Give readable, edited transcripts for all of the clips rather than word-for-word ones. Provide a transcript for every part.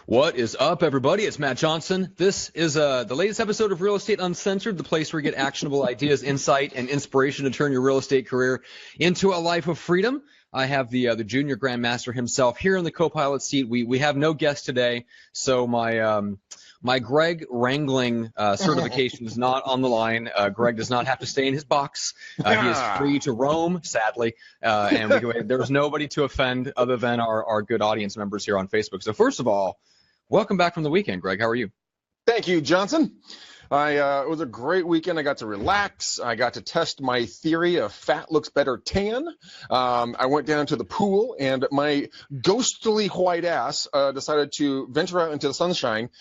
What is up, everybody? It's Matt Johnson. This is the latest episode of Real Estate Uncensored, the place where you get actionable ideas, insight, and inspiration to turn your real estate career into a life of freedom. I have the junior grandmaster himself here in the co-pilot seat. We have no guest today, so my Greg wrangling certification is not on the line. Greg does not have to stay in his box. He is free to roam, sadly, and there's nobody to offend other than our good audience members here on Facebook. So first of all, welcome back from the weekend, Greg. How are you? Thank you, Johnson. It was a great weekend. I got to relax. I got to test my theory of fat looks better tan. I went down to the pool, and my ghostly white ass decided to venture out into the sunshine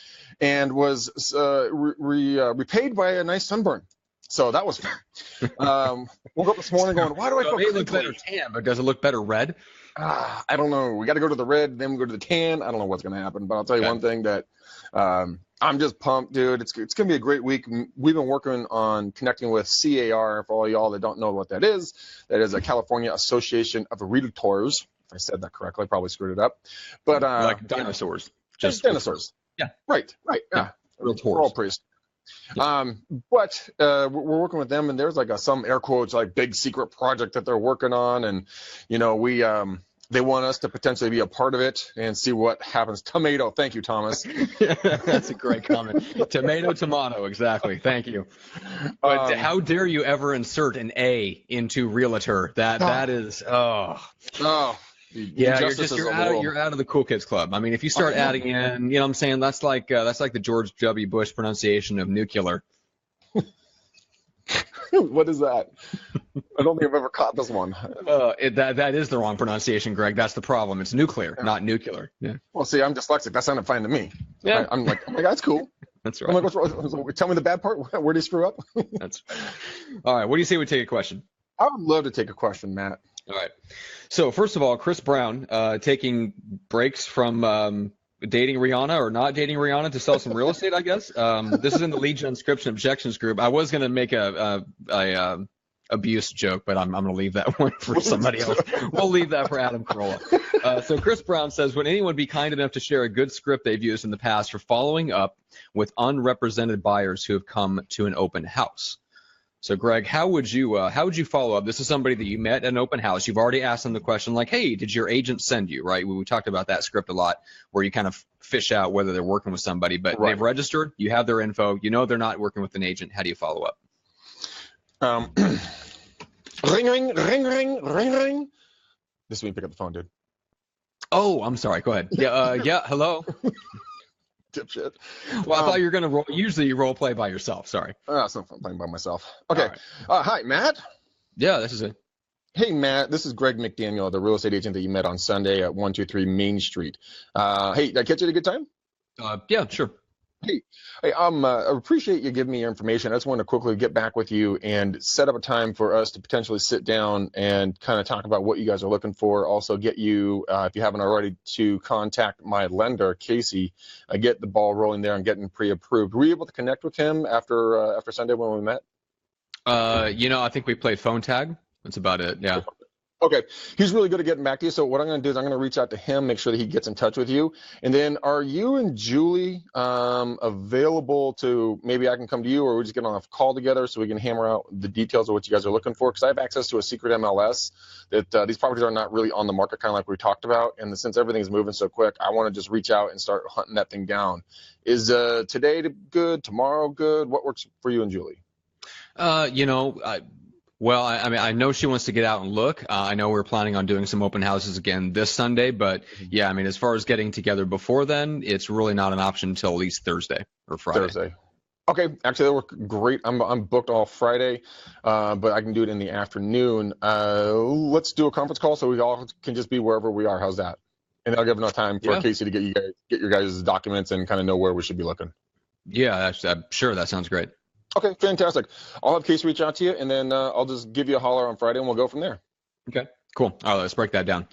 and was repaid by a nice sunburn. So that was fun. Woke up this morning going, why do I feel it look better tan, but does it look better red? I don't know. We got to go to the red, then we go to the tan. I don't know what's going to happen, but I'll tell you one thing that I'm just pumped, dude. It's going to be a great week. We've been working on connecting with CAR. For all y'all that don't know what that is a California Association of Realtors. If I said that correctly, I probably screwed it up. But like dinosaurs. Just dinosaurs. Yeah. Right. Yeah. Realtors. We're all priests. Yeah. But we're working with them, and there's like some air quotes like big secret project that they're working on, and they want us to potentially be a part of it and see what happens. Tomato. Thank you, Thomas. That's a great comment. Tomato, exactly. Thank you. But how dare you ever insert an A into realtor? That is, Yeah, you're out of the cool kids club. I mean, if you start adding in, you know what I'm saying, that's like the George W. Bush pronunciation of nuclear. What is that? I don't think I've ever caught this one. That is the wrong pronunciation, Greg. That's the problem. It's nuclear, not nuclear. Yeah. Well, see, I'm dyslexic. That sounded fine to me. Yeah. I'm like, oh my God, that's cool. That's right. I'm like, what's wrong? Tell me the bad part. Where did he screw up? That's right. All right. What do you say we take a question? I would love to take a question, Matt. All right. So first of all, Chris Brown taking breaks from dating Rihanna or not dating Rihanna to sell some real estate, I guess. This is in the lead gen description objections group. I was going to make a abuse joke, but I'm going to leave that one for somebody else. We'll leave that for Adam Carolla. So Chris Brown says, would anyone be kind enough to share a good script they've used in the past for following up with unrepresented buyers who have come to an open house? So, Greg, how would you follow up? This is somebody that you met at an open house. You've already asked them the question like, hey, did your agent send you, right? We talked about that script a lot where you kind of fish out whether they're working with somebody, but They've registered. You have their info. You know they're not working with an agent. How do you follow up? Ring, ring, ring, ring, ring, ring. This is when you pick up the phone, dude. Oh, I'm sorry. Go ahead. Yeah, hello. Dipshit. Well, I thought you were going to usually you role play by yourself. Sorry. It's not fun playing by myself. Okay. Right. Hi, Matt. Yeah, this is it. Hey, Matt. This is Greg McDaniel, the real estate agent that you met on Sunday at 123 Main Street. Hey, did I catch you at a good time? Yeah, sure. Hey, I appreciate you giving me your information. I just want to quickly get back with you and set up a time for us to potentially sit down and kind of talk about what you guys are looking for. Also get you, if you haven't already, to contact my lender, Casey, get the ball rolling there and getting pre-approved. Were you able to connect with him after Sunday when we met? I think we played phone tag. That's about it. Yeah. Okay. He's really good at getting back to you. So what I'm going to do is I'm going to reach out to him, make sure that he gets in touch with you. And then are you and Julie available to, maybe I can come to you or we just get on a call together so we can hammer out the details of what you guys are looking for? Because I have access to a secret MLS that these properties are not really on the market, kind of like we talked about. And since everything's moving so quick, I want to just reach out and start hunting that thing down. Is today good? Tomorrow good? What works for you and Julie? Well, I mean, I know she wants to get out and look. I know we're planning on doing some open houses again this Sunday, but yeah, I mean, as far as getting together before then, it's really not an option until at least Thursday or Friday. Thursday. Okay, actually, that worked great. I'm booked all Friday, but I can do it in the afternoon. Let's do a conference call so we all can just be wherever we are. How's that? And I'll give enough time for Casey to get your guys' documents and kind of know where we should be looking. Yeah, I'm sure that sounds great. Okay, fantastic. I'll have Casey reach out to you, and then I'll just give you a holler on Friday, and we'll go from there. Okay, cool. All right, let's break that down.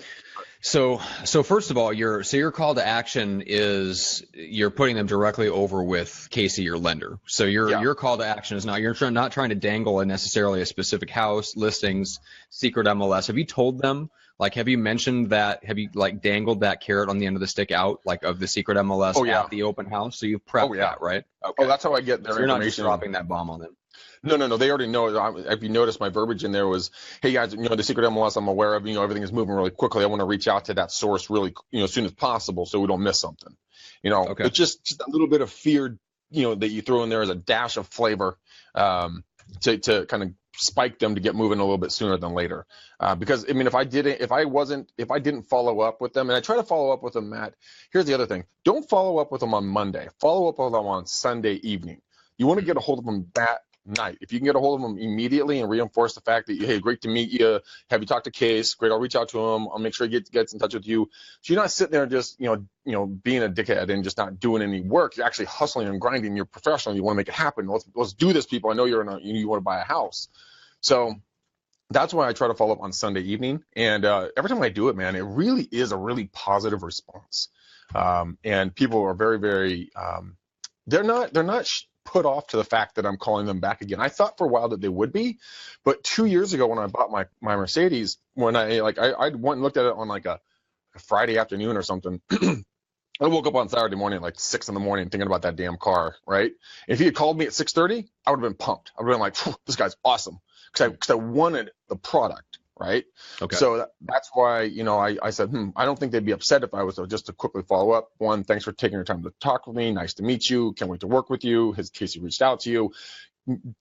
So first of all, your call to action is you're putting them directly over with Casey, your lender. So your call to action is you're not trying to dangle necessarily a specific house, listings, secret MLS. Have you told them Like, have you mentioned that? Have you like dangled that carrot on the end of the stick out, like of the secret MLS Oh yeah. at the open house? So you've prepped Oh yeah. that, right? Oh, Okay. that's how I get So their you're not just information. dropping that bomb on them. No. They already know. If you notice, my verbiage in there was, "Hey guys, the secret MLS I'm aware of. Everything is moving really quickly. I want to reach out to that source really, as soon as possible, so we don't miss something." Okay. It's just a little bit of fear, that you throw in there as a dash of flavor, to kind of spike them to get moving a little bit sooner than later. Because I mean, if I didn't follow up with them, and I try to follow up with them, Matt. Here's the other thing: don't follow up with them on Monday. Follow up with them on Sunday evening. You want to get a hold of them that night. If you can get a hold of them immediately and reinforce the fact that, hey, great to meet you. Have you talked to Case? Great, I'll reach out to him. I'll make sure he gets in touch with you. So you're not sitting there just, being a dickhead and just not doing any work. You're actually hustling and grinding. You're professional. You want to make it happen. Let's do this, people. I know you want to buy a house. So that's why I try to follow up on Sunday evening. And every time I do it, man, it really is a really positive response. And people are very, very, they're not put off to the fact that I'm calling them back again. I thought for a while that they would be, but 2 years ago when I bought my Mercedes, when I went and looked at it on like a Friday afternoon or something. I woke up on Saturday morning at like 6 a.m. thinking about that damn car, right? If he had called me at 6:30, I would have been pumped. I would have been like, this guy's awesome, because I wanted the product, right? Okay. So that's why, I said, I don't think they'd be upset if I was just to quickly follow up. One, thanks for taking your time to talk with me. Nice to meet you. Can't wait to work with you. Casey reached out to you.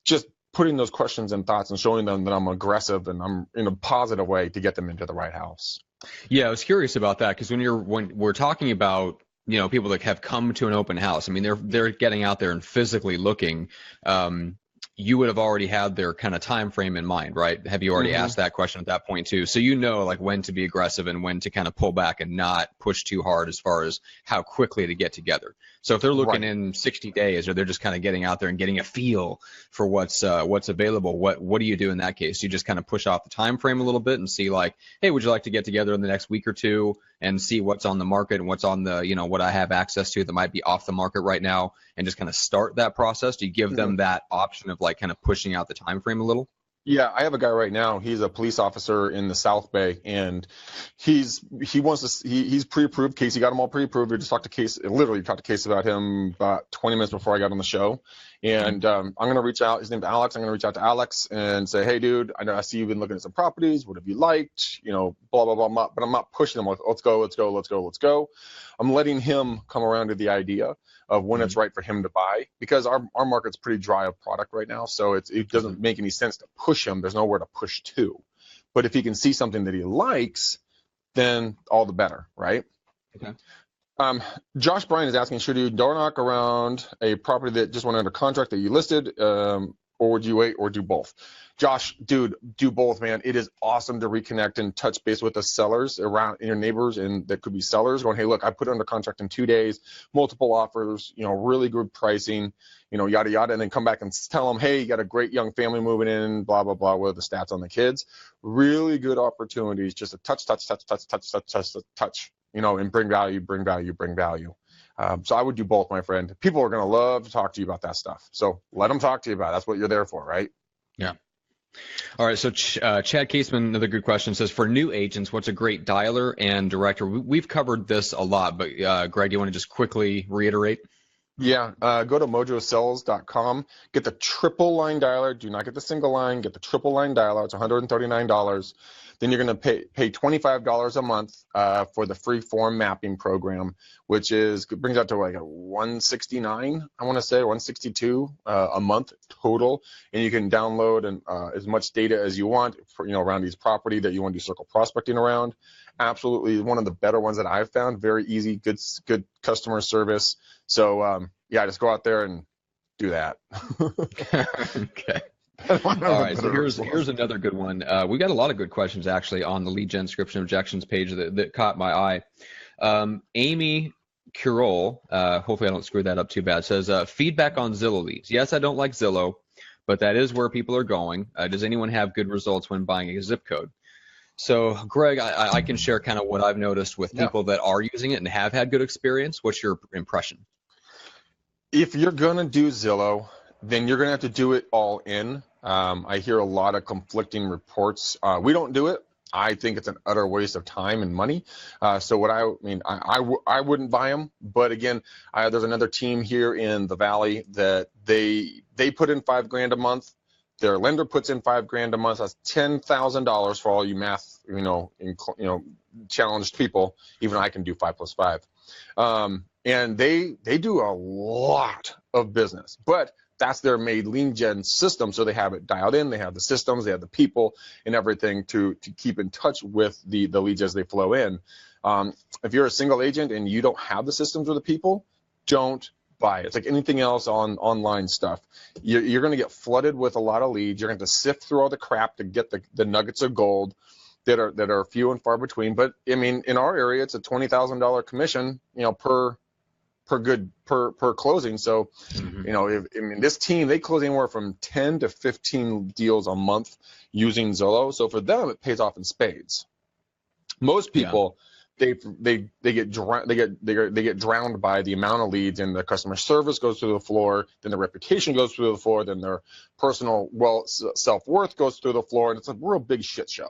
Just putting those questions and thoughts and showing them that I'm aggressive and I'm in a positive way to get them into the right house. Yeah, I was curious about that because when we're talking about people that have come to an open house, I mean they're getting out there and physically looking. You would have already had their kind of time frame in mind, right? Have you already asked that question at that point too? So like when to be aggressive and when to kind of pull back and not push too hard as far as how quickly to get together. So if they're looking in 60 days, or they're just kind of getting out there and getting a feel for what's available, what do you do in that case? You just kind of push off the time frame a little bit and see like, hey, would you like to get together in the next week or two and see what's on the market and what's on the, what I have access to that might be off the market right now, and just kind of start that process? Do you give them that option of like kind of pushing out the time frame a little? Yeah, I have a guy right now. He's a police officer in the South Bay, and he's pre-approved. Casey got him all pre-approved. We just literally talked to Casey about him about 20 minutes before I got on the show. And I'm going to reach out. His name's Alex. I'm going to reach out to Alex and say, hey, dude, I see you've been looking at some properties. What have you liked? Blah, blah, blah. But I'm not pushing him. Like, let's go. I'm letting him come around to the idea of when it's right for him to buy, because our market's pretty dry of product right now. So it doesn't make any sense to push him. There's nowhere to push to. But if he can see something that he likes, then all the better, right? Okay. Josh Bryan is asking, should you door knock around a property that just went under contract that you listed, or would you wait or do both? Josh, dude, do both, man. It is awesome to reconnect and touch base with the sellers around your neighbors, and that could be sellers going, hey, look, I put it under contract in 2 days, multiple offers, really good pricing, yada, yada, and then come back and tell them, hey, you got a great young family moving in, blah, blah, blah, what are the stats on the kids? Really good opportunities just to touch, and bring value. So I would do both, my friend. People are going to love to talk to you about that stuff. So let them talk to you about it. That's what you're there for, right? Yeah. All right. So Chad Caseman, another good question, says, for new agents, what's a great dialer and director? We've covered this a lot, but Greg, you want to just quickly reiterate? Yeah, go to mojosells.com, get the triple line dialer. Do not get the single line, get the triple line dialer. It's $139. Then you're going to pay $25 a month for the free form mapping program, which brings out to like a $169, I want to say, $162 a month total. And you can download as much data as you want for, around each property that you want to do circle prospecting around. Absolutely one of the better ones that I've found. Very easy, good customer service. So just go out there and do that. Okay. All right, so here's another good one. We got a lot of good questions actually on the lead gen description objections page that caught my eye. Amy Curol, hopefully I don't screw that up too bad, says feedback on Zillow leads. Yes, I don't like Zillow, but that is where people are going. Does anyone have good results when buying a zip code? So Greg, I can share kind of what I've noticed with people that are using it and have had good experience. What's your impression? If you're going to do Zillow, then you're going to have to do it all in. I hear a lot of conflicting reports. We don't do it. I think it's an utter waste of time and money. So what I wouldn't buy them. But again, there's another team here in the Valley that they put in $5,000 a month. Their lender puts in $5,000 a month. That's $10,000 for all you math, challenged people. Even I can do 5 plus 5. And they do a lot of business, but that's their made lead gen system. So they have it dialed in. They have the systems, they have the people and everything to keep in touch with the leads as they flow in. If you're a single agent and you don't have the systems or the people, don't buy it. It's like anything else on online stuff. You're going to get flooded with a lot of leads. You're going to have to sift through all the crap to get the nuggets of gold that are few and far between. But I mean, in our area, it's a $20,000 commission, per closing. So, this team, they close anywhere from 10 to 15 deals a month using Zillow. So for them, it pays off in spades. Most people, they get drowned by the amount of leads, and the customer service goes through the floor. Then their reputation goes through the floor. Then their personal self-worth goes through the floor, and it's a real big shit show.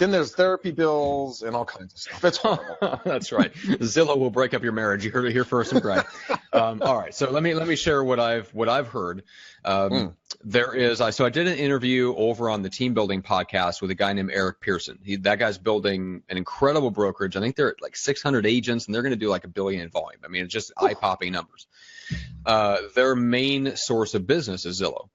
Then there's therapy bills and all kinds of stuff. It's horrible. That's right. Zillow will break up your marriage. You heard it here first, and Greg. All right. So let me share what I've heard. I did an interview over on the Team Building podcast with a guy named Eric Pearson. That guy's building an incredible brokerage. I think they're at like 600 agents, and they're going to do like $1 billion in volume. I mean, it's just eye-popping numbers. Their main source of business is Zillow.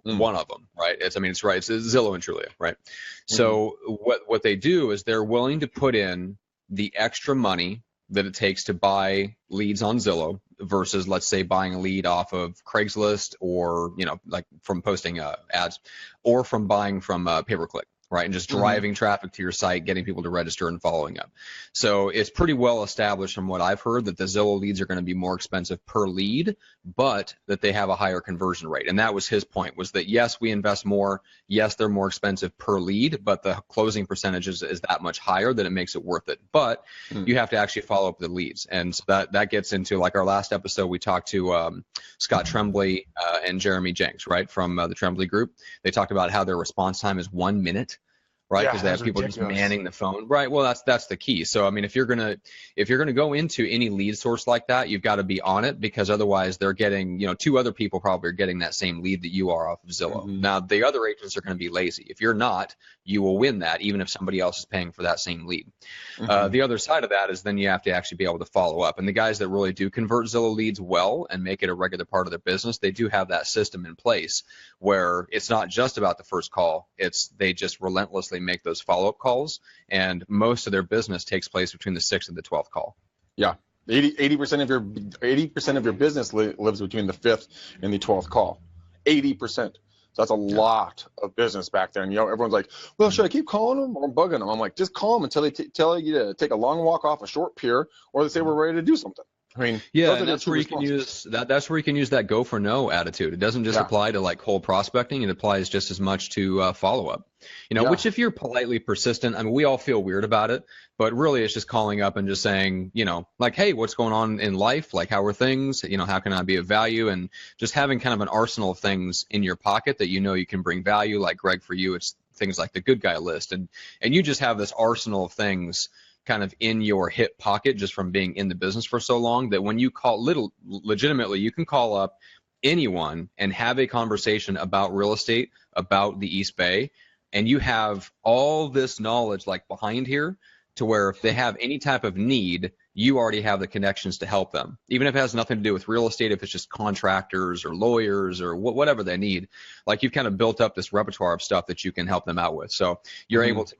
One of them, right? It's Zillow and Trulia, right? So what they do is they're willing to put in the extra money that it takes to buy leads on Zillow versus, let's say, buying a lead off of Craigslist or, like from posting ads, or from buying from pay-per-click, right? And just driving traffic to your site, getting people to register and following up. So it's pretty well established from what I've heard that the Zillow leads are going to be more expensive per lead, but that they have a higher conversion rate. And that was his point, was that yes, we invest more. Yes, they're more expensive per lead, but the closing percentage is that much higher that it makes it worth it. But you have to actually follow up the leads. And so that gets into, like, our last episode, we talked to Scott Tremblay and Jeremy Jenks, right, from the Tremblay group. They talked about how their response time is 1 minute. Right, because they have people ridiculous. Just manning the phone. Right. Well, that's the key. So I mean, if you're gonna go into any lead source like that, you've got to be on it, because otherwise they're getting, 2 other people probably are getting that same lead that you are off of Zillow. Now the other agents are going to be lazy. If you're not, you will win that, even if somebody else is paying for that same lead. The other side of that is then you have to actually be able to follow up. And the guys that really do convert Zillow leads well and make it a regular part of their business, they do have that system in place where it's not just about the first call. They just relentlessly make those follow-up calls, and most of their business takes place between the 6th and the 12th call. Yeah, 80% of your business lives between the 5th and the 12th call. 80%. So that's a lot of business back there. And everyone's like, well, should I keep calling them or bugging them? I'm like, just call them until they tell you to take a long walk off a short pier, or they say we're ready to do something. I mean, and that's where you can use that. That's where you can use that go for no attitude. It doesn't just apply to like cold prospecting. It applies just as much to follow up. Which if you're politely persistent, I mean, we all feel weird about it, but really it's just calling up and just saying, like, hey, what's going on in life? Like, how are things? How can I be of value? And just having kind of an arsenal of things in your pocket that you can bring value. Like, Greg, for you, it's things like the good guy list, and you just have this arsenal of things kind of in your hip pocket just from being in the business for so long that when you call legitimately, you can call up anyone and have a conversation about real estate, about the East Bay, and you have all this knowledge like behind here to where if they have any type of need, you already have the connections to help them. Even if it has nothing to do with real estate, if it's just contractors or lawyers or whatever they need, like you've kind of built up this repertoire of stuff that you can help them out with. So you're able to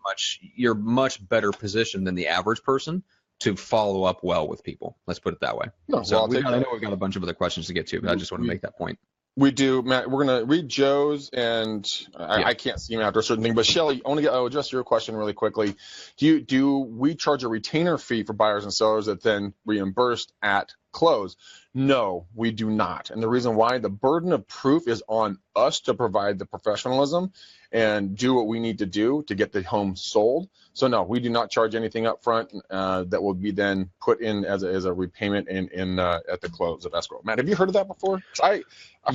you're much better positioned than the average person to follow up well with people. Let's put it that way. No, so I know we've got a bunch of other questions to get to, but I just want to make that point. We do, Matt. We're going to read Joe's, and I can't see him after a certain thing. But Shelly, I want to address your question really quickly. Do we charge a retainer fee for buyers and sellers that then reimbursed at close? No, we do not. And the reason why, the burden of proof is on us to provide the professionalism and do what we need to do to get the home sold. So no, we do not charge anything up front that will be then put in as a repayment in at the close of escrow. Matt, have you heard of that before? I've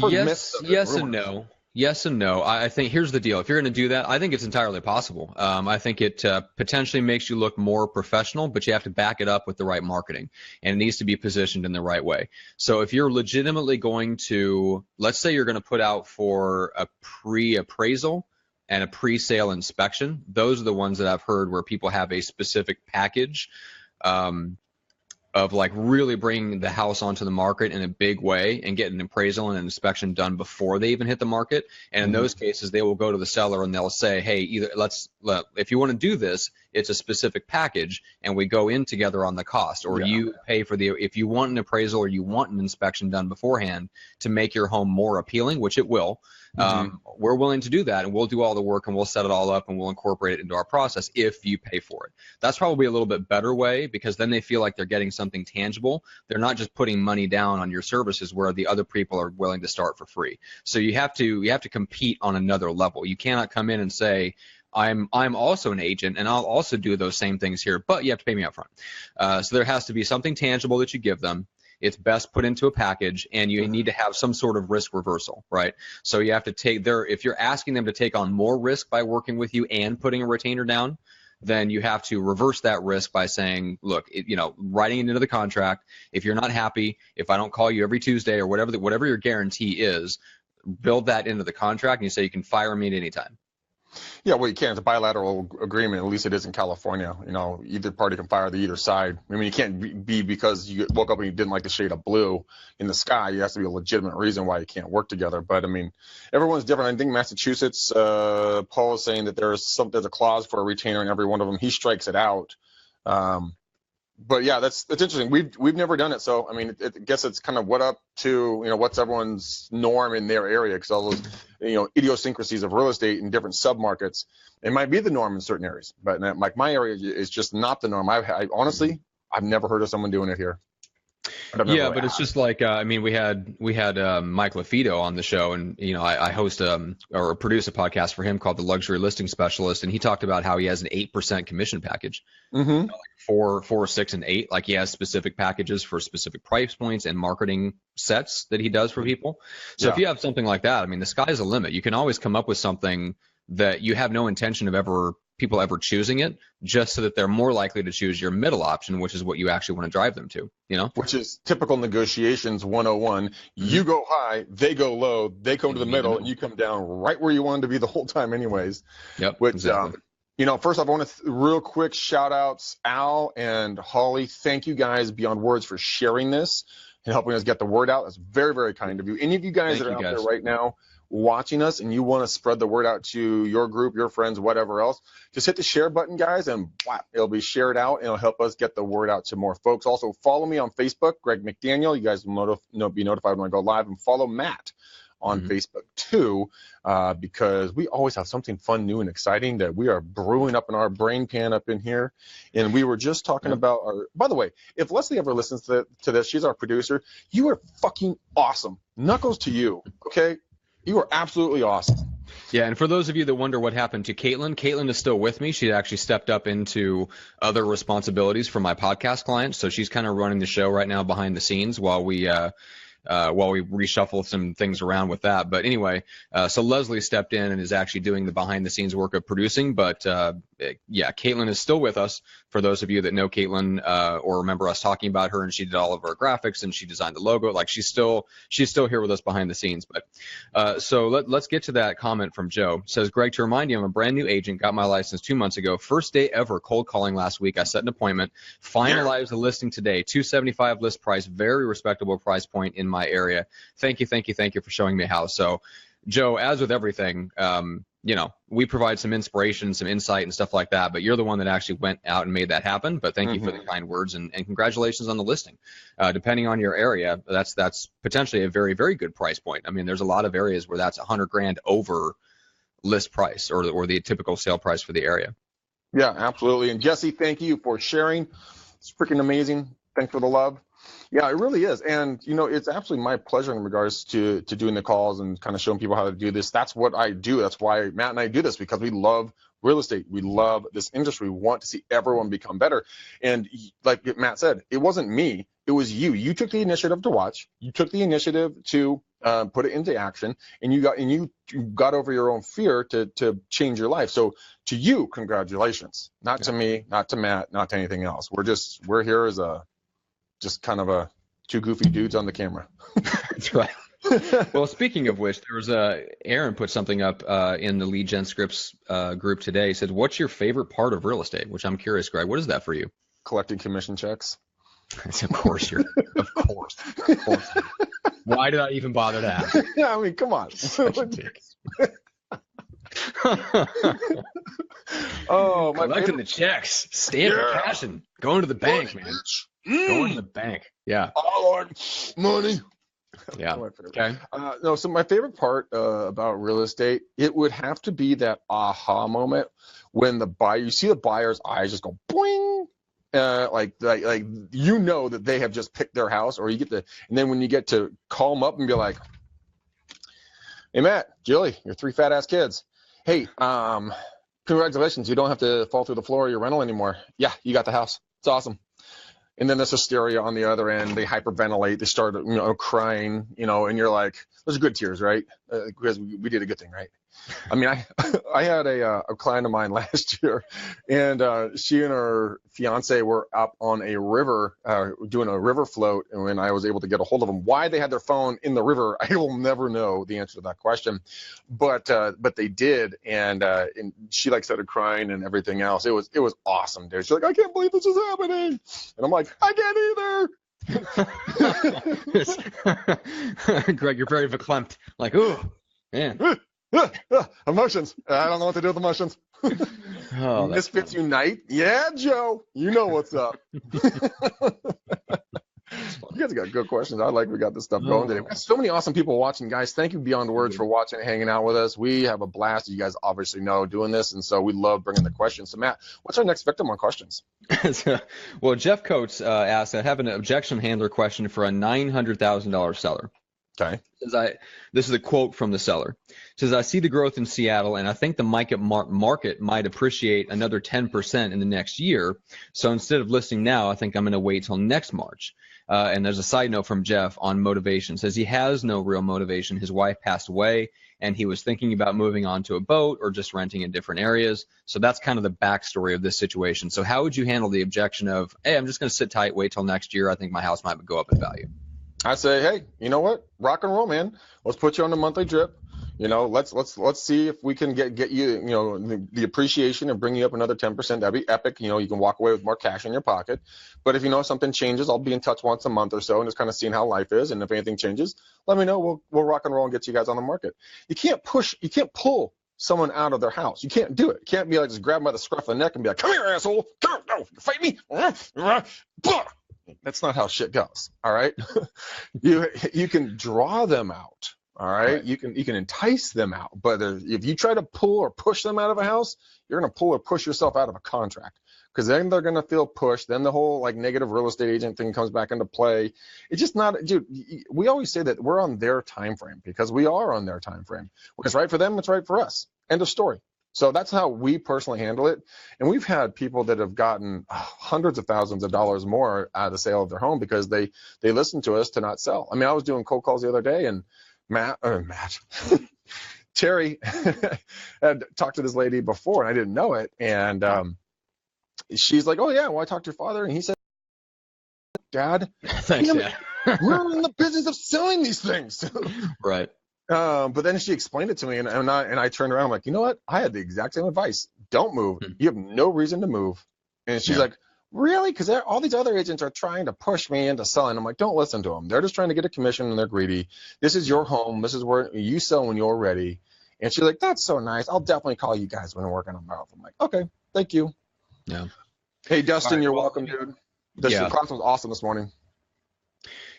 heard yes and no. Yes and no. I think here's the deal. If you're going to do that, I think it's entirely possible. I think it potentially makes you look more professional, but you have to back it up with the right marketing, and it needs to be positioned in the right way. So if you're legitimately going to, let's say you're going to put out for a pre-appraisal and a pre-sale inspection, those are the ones that I've heard where people have a specific package. Of like really bringing the house onto the market in a big way and getting an appraisal and an inspection done before they even hit the market. And in those cases, they will go to the seller and they'll say, hey, if you want to do this, it's a specific package and we go in together on the cost, or you pay for if you want an appraisal or you want an inspection done beforehand to make your home more appealing, which it will. We're willing to do that, and we'll do all the work and we'll set it all up and we'll incorporate it into our process if you pay for it. That's probably a little bit better way, because then they feel like they're getting something tangible. They're not just putting money down on your services where the other people are willing to start for free. So you have to compete on another level. You cannot come in and say, I'm also an agent and I'll also do those same things here, but you have to pay me up front. So there has to be something tangible that you give them. It's best put into a package, and you need to have some sort of risk reversal, right? So you have to if you're asking them to take on more risk by working with you and putting a retainer down, then you have to reverse that risk by saying, look, writing it into the contract, if you're not happy, if I don't call you every Tuesday or whatever your guarantee is, build that into the contract and you say you can fire me at any time. Yeah, well, you can't. It's a bilateral agreement. At least it is in California. Either party can fire the either side. I mean, you can't be because you woke up and you didn't like the shade of blue in the sky. It has to be a legitimate reason why you can't work together. But I mean, everyone's different. I think Massachusetts, Paul is saying that there's a clause for a retainer in every one of them. He strikes it out. But yeah, that's interesting. We've never done it, so I mean, I guess it's kind of what's everyone's norm in their area, because all those idiosyncrasies of real estate in different submarkets, it might be the norm in certain areas, but like my area is just not the norm. Honestly, I've never heard of someone doing it here. Yeah, but it's just like I mean, we had Mike LaFido on the show, and I host or produce a podcast for him called The Luxury Listing Specialist, and he talked about how he has an 8% commission package, like 4, 6, and 8. Like he has specific packages for specific price points and marketing sets that he does for people. So if you have something like that, I mean, the sky's the limit. You can always come up with something that you have no intention of people ever choosing it, just so that they're more likely to choose your middle option, which is what you actually want to drive them to, Which is typical negotiations 101. You go high, they go low, they come to the middle, and you come down right where you wanted to be the whole time anyways. Yep, which, exactly. First off, I want to real quick shout outs, Al and Holly. Thank you guys beyond words for sharing this and helping us get the word out. That's very, very kind of you. Any of you guys that are out there right now watching us and you want to spread the word out to your group, your friends, whatever else, just hit the share button, guys, and it'll be shared out and it'll help us get the word out to more folks. Also, follow me on Facebook, Greg McDaniel. You guys will be notified when I go live, and follow Matt on Facebook too, because we always have something fun, new, and exciting that we are brewing up in our brain pan up in here. And we were just talking about by the way, if Leslie ever listens to this, she's our producer. You are fucking awesome. Knuckles to you, okay? You are absolutely awesome. Yeah, and for those of you that wonder what happened to Caitlin is still with me. She actually stepped up into other responsibilities for my podcast clients, so she's kind of running the show right now behind the scenes while we reshuffle some things around with that. But anyway, so Leslie stepped in and is actually doing the behind the scenes work of producing. But Caitlin is still with us. For those of you that know Caitlin or remember us talking about her, and she did all of our graphics and she designed the logo. Like she's still here with us behind the scenes. But so let's get to that comment from Joe. It says, Greg, to remind you, I'm a brand new agent, got my license 2 months ago. First day ever cold calling last week. I set an appointment, finalized the listing today. $275 list price, very respectable price point in my area. Thank you for showing me how. So Joe, as with everything, we provide some inspiration, some insight and stuff like that, but you're the one that actually went out and made that happen. But thank you for the kind words and congratulations on the listing. Depending on your area, that's potentially a very, very good price point. I mean, there's a lot of areas where that's $100,000 over list price or the typical sale price for the area. Yeah, absolutely. And Jesse, thank you for sharing. It's freaking amazing. Thanks for the love. Yeah, it really is. And, it's absolutely my pleasure in regards to doing the calls and kind of showing people how to do this. That's what I do. That's why Matt and I do this, because we love real estate. We love this industry. We want to see everyone become better. And like Matt said, it wasn't me. It was you. You took the initiative to watch. You took the initiative to put it into action, and you got over your own fear to change your life. So to you, congratulations. Not to me, not to Matt, not to anything else. We're here as just kind of two goofy dudes on the camera. That's right. Well, speaking of which, there was Aaron put something up in the Lead Gen Scripts group today. He said, "What's your favorite part of real estate?" Which I'm curious, Greg. What is that for you? Collecting commission checks. Of course. Why did I even bother to ask? Yeah, I mean, come on. Such a dick. Oh, collecting the checks, stamping, cashing, going to the bank, man. Going to the bank. Yeah. Oh, Lord, money. Yeah. Okay. No, so my favorite part about real estate, it would have to be that aha moment when you see the buyer's eyes just go boing, like you know that they have just picked their house, or and then when you get to call them up and be like, "Hey, Matt, Julie, your 3 fat ass kids. Hey, congratulations, you don't have to fall through the floor of your rental anymore. Yeah, you got the house. It's awesome." And then there's hysteria on the other end. They hyperventilate. They start, crying, and you're like, those are good tears, right? Because we did a good thing, right? I mean, I had a client of mine last year, and she and her fiance were up on a river, doing a river float. And when I was able to get a hold of them, why they had their phone in the river, I will never know the answer to that question. But they did, and she started crying and everything else. It was awesome, dude. She's like, "I can't believe this is happening," and I'm like, "I can't either." Greg, you're very verklempt. Like, ooh, man. Emotions. I don't know what to do with emotions. Oh, Misfits unite. Yeah, Joe. You know what's up. You guys got good questions. We got this stuff going today. We got so many awesome people watching, guys. Thank you beyond words for watching and hanging out with us. We have a blast, you guys obviously know, doing this, and so we love bringing the questions. So, Matt, what's our next victim on questions? Well, Jeff Coates asked, "I have an objection handler question for a $900,000 seller." Okay. This is a quote from the seller. It says, "I see the growth in Seattle, and I think the market might appreciate another 10% in the next year. So instead of listing now, I think I'm going to wait till next March." And there's a side note from Jeff on motivation. It says he has no real motivation. His wife passed away, and he was thinking about moving on to a boat or just renting in different areas. So that's kind of the backstory of this situation. So how would you handle the objection of, "Hey, I'm just going to sit tight, wait till next year. I think my house might go up in value"? I say, hey, you know what? Rock and roll, man. Let's put you on the monthly drip. Let's see if we can get you, the appreciation and bring you up another 10%. That'd be epic. You can walk away with more cash in your pocket. But if something changes, I'll be in touch once a month or so and just kind of seeing how life is. And if anything changes, let me know. We'll rock and roll and get you guys on the market. You can't pull someone out of their house. You can't do it. You can't be like just grab them by the scruff of the neck and be like, "Come here, asshole. Come, no, fight me." That's not how shit goes. All right. You can draw them out. All right. You can entice them out. But if you try to pull or push them out of a house, you're going to pull or push yourself out of a contract, because then they're going to feel pushed. Then the whole negative real estate agent thing comes back into play. It's just not, dude. We always say that we're on their time frame because we are on their time frame. When it's right for them, it's right for us. End of story. So that's how we personally handle it. And we've had people that have gotten hundreds of thousands of dollars more out of the sale of their home because they listened to us to not sell. I mean, I was doing cold calls the other day, and Terry had talked to this lady before, and I didn't know it. And she's like, "Oh, yeah, well, I talked to your father, and he said, Dad, Thanks, Dad. we're in the business of selling these things." Right. But then she explained it to me, and I turned around. I'm like, "You know what? I had the exact same advice. Don't move. You have no reason to move." And she's like, "Really? Because all these other agents are trying to push me into selling." I'm like, "Don't listen to them. They're just trying to get a commission, and they're greedy. This is your home. This is where you sell when you're ready." And she's like, "That's so nice. I'll definitely call you guys when I'm working on both." I'm like, "Okay, thank you." Yeah. Hey, Dustin, you're welcome, dude. The class was awesome this morning.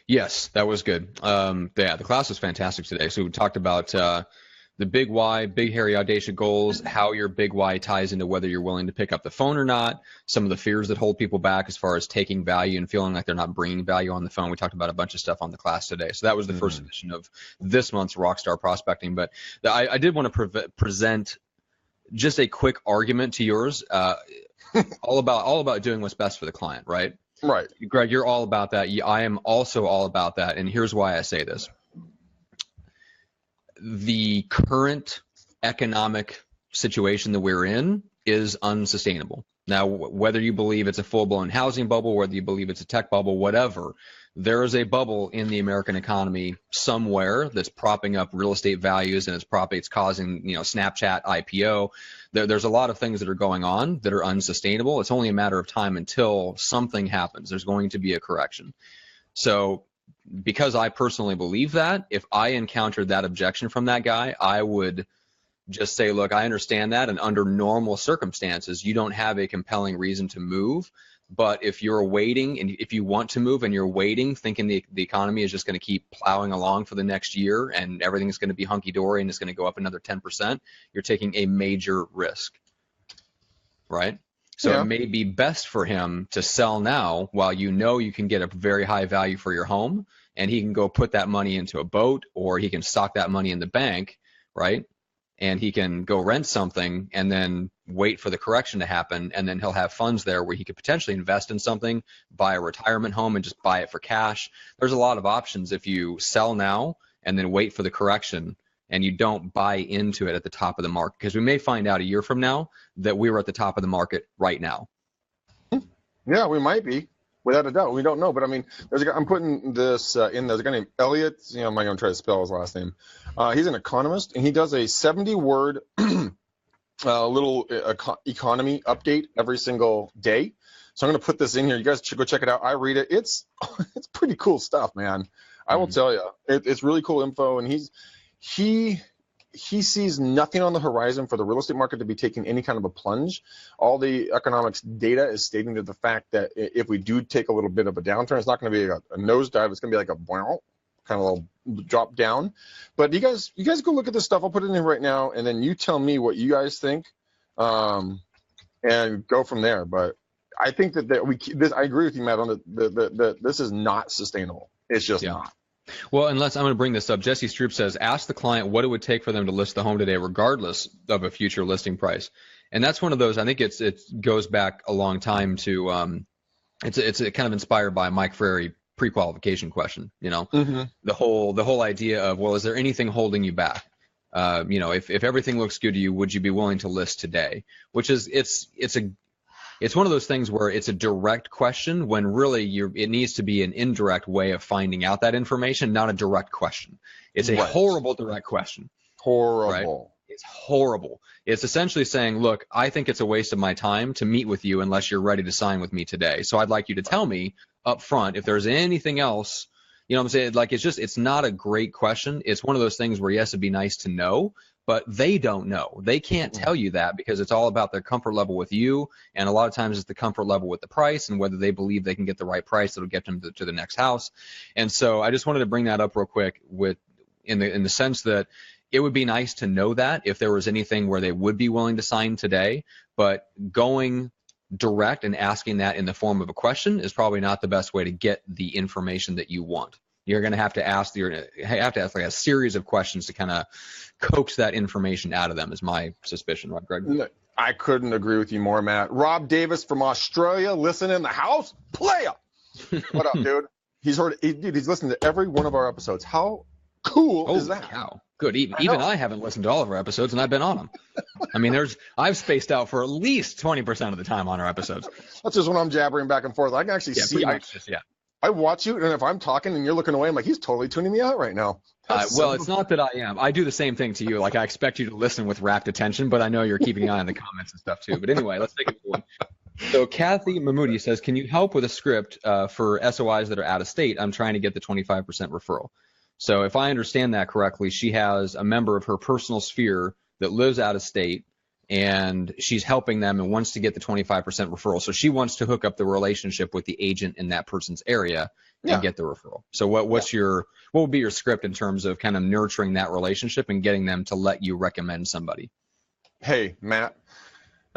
Yes, that was good. The class was fantastic today. So we talked about the big why, big, hairy, audacious goals, how your big why ties into whether you're willing to pick up the phone or not, some of the fears that hold people back as far as taking value and feeling like they're not bringing value on the phone. We talked about a bunch of stuff on the class today. So that was the first edition of this month's Rockstar Prospecting. But I did want to present just a quick argument to yours, all about doing what's best for the client, right? Right. Greg, you're all about that. I am also all about that. And here's why I say this. the current economic situation that we're in is unsustainable. Now, whether you believe it's a full-blown housing bubble, whether you believe it's a tech bubble, whatever, there is a bubble in the American economy somewhere that's propping up real estate values, and it's causing, Snapchat IPO. There's a lot of things that are going on that are unsustainable. It's only a matter of time until something happens. There's going to be a correction. So because I personally believe that, if I encountered that objection from that guy, I would just say, look, I understand that, and under normal circumstances, you don't have a compelling reason to move. But if you're waiting, and if you want to move and you're waiting, thinking the economy is just going to keep plowing along for the next year and everything's going to be hunky-dory and it's going to go up another 10%, you're taking a major risk, right? So It may be best for him to sell now while you can get a very high value for your home, and he can go put that money into a boat, or he can stock that money in the bank, right? And he can go rent something and then wait for the correction to happen, and then he'll have funds there where he could potentially invest in something, buy a retirement home and just buy it for cash. There's a lot of options if you sell now and then wait for the correction and you don't buy into it at the top of the market, because we may find out a year from now that we were at the top of the market right now. Yeah, we might be. Without a doubt, we don't know. But I mean, there's a guy, I'm putting this in. There's a guy named Elliot. I'm not going to try to spell his last name. He's an economist, and he does a 70-word little economy update every single day. So I'm going to put this in here. You guys should go check it out. I read it. It's pretty cool stuff, man. I will tell you, it's really cool info. And he sees nothing on the horizon for the real estate market to be taking any kind of a plunge. All the economics data is stating to the fact that if we do take a little bit of a downturn, it's not going to be a nosedive. It's going to be like a kind of a little drop down. But you guys go look at this stuff. I'll put it in here right now, and then you tell me what you guys think, and go from there. But I think that I agree with you, Matt, on that this is not sustainable. It's just not. Well, I'm going to bring this up. Jesse Stroop says, ask the client what it would take for them to list the home today, regardless of a future listing price. And that's one of those, I think it goes back a long time to, it's kind of inspired by Mike Frary pre-qualification question, the whole idea of, well, is there anything holding you back? If everything looks good to you, would you be willing to list today? Which is, it's one of those things where it's a direct question when really it needs to be an indirect way of finding out that information, not a direct question. It's a horrible direct question. Horrible. Right? It's horrible. It's essentially saying, look, I think it's a waste of my time to meet with you unless you're ready to sign with me today. So I'd like you to tell me up front if there's anything else. You know what I'm saying? Like, it's not a great question. It's one of those things where, yes, it'd be nice to know, but they don't know. They can't tell you that because it's all about their comfort level with you, and a lot of times it's the comfort level with the price and whether they believe they can get the right price that'll get them to the next house. And so I just wanted to bring that up real quick in the sense that it would be nice to know that if there was anything where they would be willing to sign today, but going direct and asking that in the form of a question is probably not the best way to get the information that you want. You're going to have to ask like a series of questions to kind of coax that information out of them, is my suspicion, right, Greg? I couldn't agree with you more, Matt. Rob Davis from Australia, listen in the house, playa. What up, dude? He's listened to every one of our episodes. How cool is that? Cow. Good. Even I haven't listened to all of our episodes, and I've been on them. I mean, I've spaced out for at least 20% of the time on our episodes. That's just when I'm jabbering back and forth. I can actually see. I watch you, and if I'm talking and you're looking away, I'm like, he's totally tuning me out right now. It's not that I am. I do the same thing to you. Like, I expect you to listen with rapt attention, but I know you're keeping an eye on the comments and stuff too. But anyway, let's take it one. So Kathy Mahmoudi says, can you help with a script for SOIs that are out of state? I'm trying to get the 25% referral. So if I understand that correctly, she has a member of her personal sphere that lives out of state, and she's helping them and wants to get the 25% referral. So she wants to hook up the relationship with the agent in that person's area and get the referral. So what would be your script in terms of kind of nurturing that relationship and getting them to let you recommend somebody? Hey, Matt,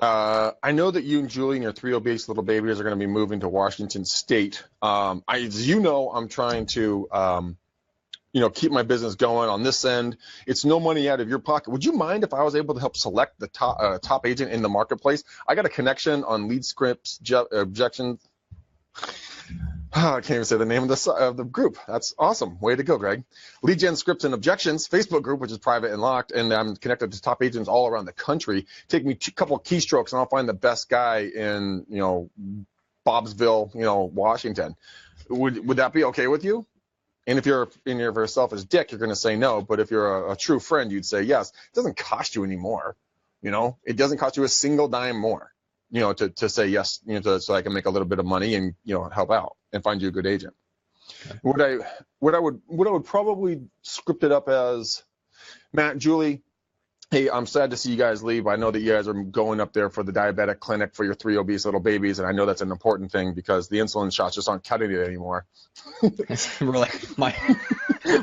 I know that you and Julie and your 3 obese little babies are going to be moving to Washington State. As you know, I'm trying to keep my business going on this end. It's no money out of your pocket. Would you mind if I was able to help select the top agent in the marketplace? I got a connection on lead scripts, objections. I can't even say the name of the group. That's awesome. Way to go, Greg. Lead Gen Scripts and Objections Facebook group, which is private and locked, and I'm connected to top agents all around the country. Take me a couple of keystrokes, and I'll find the best guy in Bobsville, Washington. Would that be okay with you? And if you're in your very selfish dick, you're going to say no. But if you're a true friend, you'd say yes. It doesn't cost you any more. It doesn't cost you a single dime more. To say yes, so I can make a little bit of money and help out and find you a good agent. Okay. What I would probably script it up as, Matt, Julie, hey, I'm sad to see you guys leave. I know that you guys are going up there for the diabetic clinic for your 3 obese little babies, and I know that's an important thing because the insulin shots just aren't cutting it anymore. Really,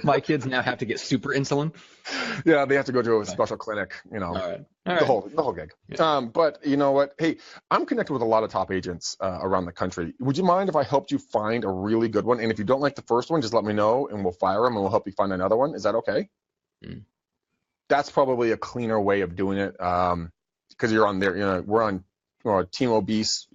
my kids now have to get super insulin. Yeah, they have to go to a special clinic. All right. The whole gig. Yeah. But you know what? Hey, I'm connected with a lot of top agents around the country. Would you mind if I helped you find a really good one? And if you don't like the first one, just let me know, and we'll fire them, and we'll help you find another one. Is that okay? That's probably a cleaner way of doing it, because you're on there. We're on Team Obese,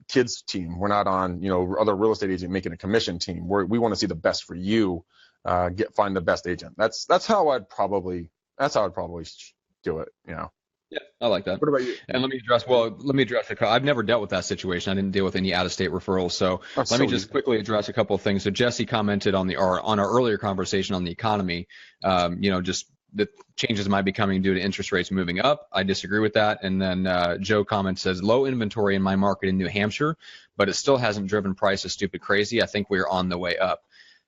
kids team. We're not on other real estate agent making a commission team. We want to see the best for you. Find the best agent. That's how I'd probably do it. Yeah, I like that. What about you? And let me address it. I've never dealt with that situation. I didn't deal with any out-of-state referrals. So let me just quickly address a couple of things. So Jesse commented on our earlier conversation on the economy. Just the changes might be coming due to interest rates moving up. I disagree with that. And then Joe comments, says low inventory in my market in New Hampshire, but it still hasn't driven prices stupid crazy. I think we're on the way up.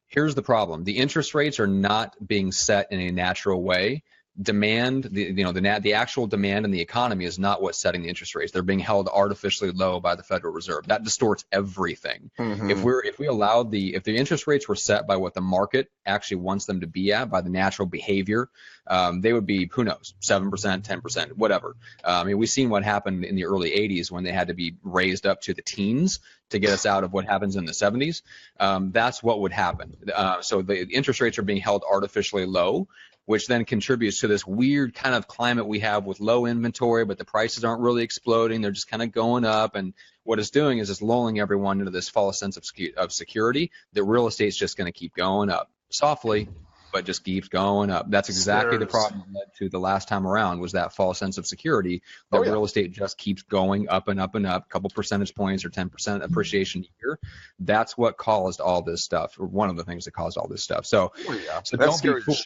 Here's the problem. The interest rates are not being set in a natural way. Demand, the actual demand in the economy is not what's setting the interest rates. They're being held artificially low by the Federal Reserve. That distorts everything. Mm-hmm. If the interest rates were set by what the market actually wants them to be at, by the natural behavior, they would be, who knows, 7%, 10%, whatever. We've seen what happened in the early 80s when they had to be raised up to the teens to get us out of what happens in the 70s. That's what would happen. So the interest rates are being held artificially low, which then contributes to this weird kind of climate we have with low inventory, but the prices aren't really exploding. They're just kind of going up. And what it's doing is it's lulling everyone into this false sense of security that real estate's just going to keep going up softly, but just keeps going up. That's exactly the problem that led to the last time around, was that false sense of security that real estate just keeps going up and up and up, a couple percentage points or 10% appreciation a year. That's what caused all this stuff, or one of the things that caused all this stuff. So that's scary shit.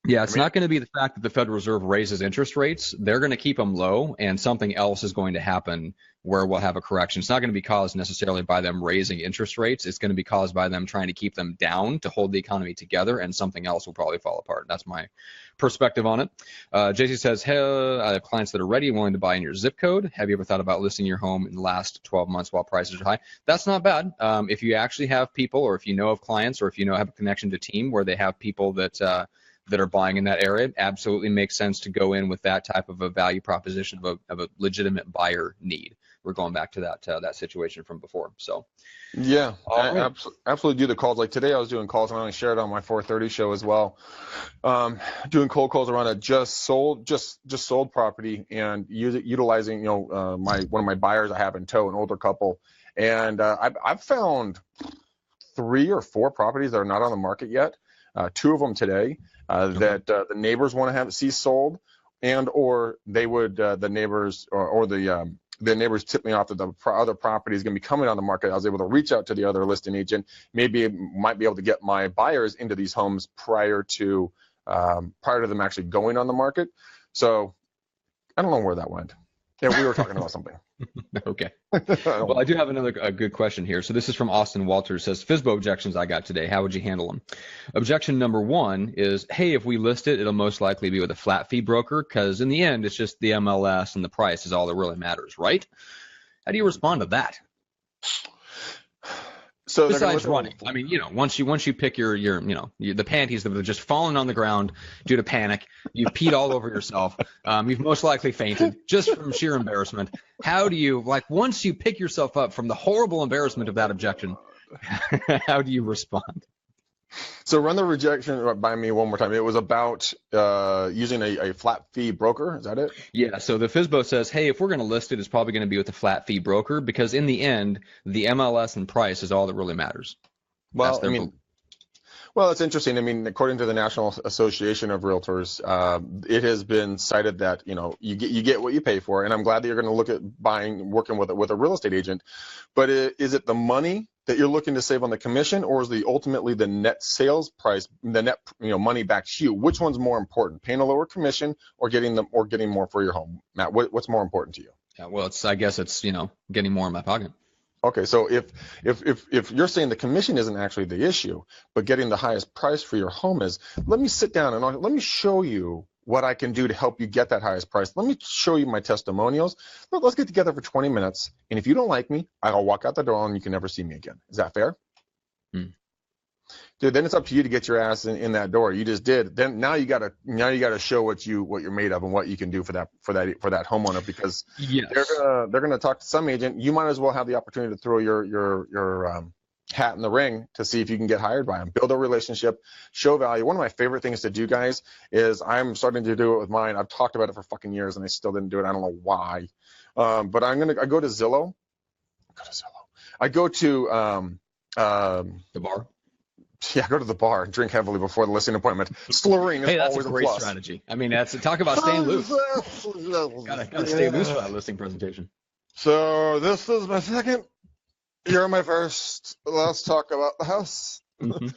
Yeah, it's not going to be the fact that the Federal Reserve raises interest rates. They're going to keep them low, and something else is going to happen where we'll have a correction. It's not going to be caused necessarily by them raising interest rates. It's going to be caused by them trying to keep them down to hold the economy together, and something else will probably fall apart. That's my perspective on it. JC says, hey, I have clients that are ready and willing to buy in your zip code. Have you ever thought about listing your home in the last 12 months while prices are high? That's not bad. If you actually have people, or if you know of clients, or if you have a connection to team where they have people that are buying in that area, it absolutely makes sense to go in with that type of a value proposition of a legitimate buyer need. We're going back to that situation from before. So yeah, I absolutely do the calls. Like today I was doing calls, and I shared on my 4:30 show as well, doing cold calls around a just sold property, and utilizing one of my buyers I have in tow, an older couple, and I've found 3 or 4 properties that are not on the market yet. 2 of them today. That the neighbors want to see sold, and or they would the neighbors or the neighbors tip me off that the other property is going to be coming on the market. I was able to reach out to the other listing agent, might be able to get my buyers into these homes prior to them actually going on the market. So I don't know where that went. Yeah, we were talking about something. Okay. Well, I do have a good question here. So this is from Austin Walters. Says, FSBO objections I got today. How would you handle them? Objection number 1 is, hey, if we list it, it'll most likely be with a flat fee broker, because in the end, it's just the MLS and the price is all that really matters, right? How do you respond to that? So besides running, once you pick your the panties that have just fallen on the ground due to panic, you've peed all over yourself, you've most likely fainted just from sheer embarrassment. How do you, once you pick yourself up from the horrible embarrassment of that objection, how do you respond? So run the rejection by me one more time. It was about using a flat fee broker. Is that it? Yeah, so the FSBO says, hey, if we're going to list it, it's probably going to be with a flat fee broker because in the end, the MLS and price is all that really matters. That's Well, I their belief. mean, well, it's interesting. I mean, according to the National Association of Realtors, it has been cited that you get what you pay for, and I'm glad that you're going to look at working with a real estate agent. But is it the money that you're looking to save on the commission, or is ultimately the net sales price, the net money back to you? Which one's more important, paying a lower commission or getting more for your home? Matt, what's more important to you? Yeah, well, I guess it's, getting more in my pocket. Okay, so if you're saying the commission isn't actually the issue, but getting the highest price for your home is, let me sit down and let me show you what I can do to help you get that highest price. Let me show you my testimonials. Let's get together for 20 minutes, and if you don't like me, I'll walk out the door and you can never see me again. Is that fair? Hmm. Dude, then it's up to you to get your ass in that door. You just did. Then now you gotta show what you're made of and what you can do for that homeowner, because Yes. they're gonna talk to some agent. You might as well have the opportunity to throw your hat in the ring to see if you can get hired by them. Build a relationship, show value. One of my favorite things to do, guys, is I'm starting to do it with mine. I've talked about it for fucking years and I still didn't do it. I don't know why. But I go to Zillow. I go to The bar. Yeah, go to the bar and drink heavily before the listing appointment. Slurring is Hey, that's always a great plus. strategy. I mean, talk about staying loose. Gotta stay loose for that listing presentation. So this is my second. You're my first. Let's talk about the house. Mhm.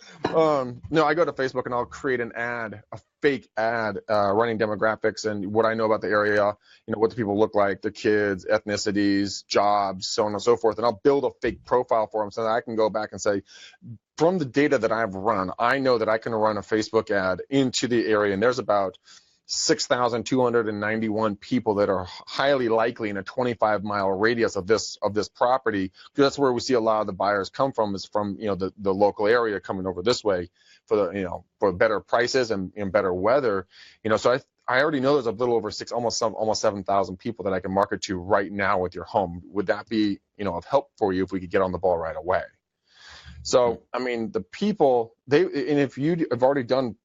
No, I go to Facebook and I'll create an ad, a fake ad, running demographics and what I know about the area, what the people look like, the kids, ethnicities, jobs, so on and so forth. And I'll build a fake profile for them so that I can go back and say, from the data that I've run, I know that I can run a Facebook ad into the area, and there's about 6,291 people that are highly likely in a 25-mile radius of this property, because that's where we see a lot of the buyers come from, is from the local area coming over this way for better prices and better weather. So I already know there's a little over almost 7,000 people that I can market to right now with your home. Would that be of help for you if we could get on the ball right away? So, I mean, the people, and if you have already done,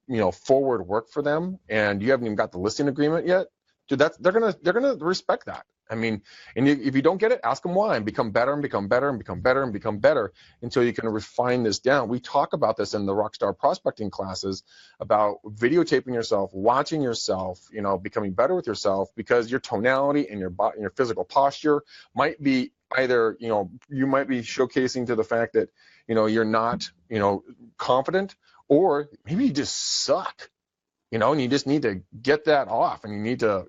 forward work for them and you haven't even got the listing agreement yet, dude, they're gonna respect that. I mean, and if you don't get it, ask them why, and become better and become better and become better and become better until you can refine this down. We talk about this in the Rockstar prospecting classes about videotaping yourself, watching yourself, becoming better with yourself, because your tonality and your physical posture might be either, you might be showcasing to the fact that, you're not, confident, or maybe you just suck, and you just need to get that off, and you need to,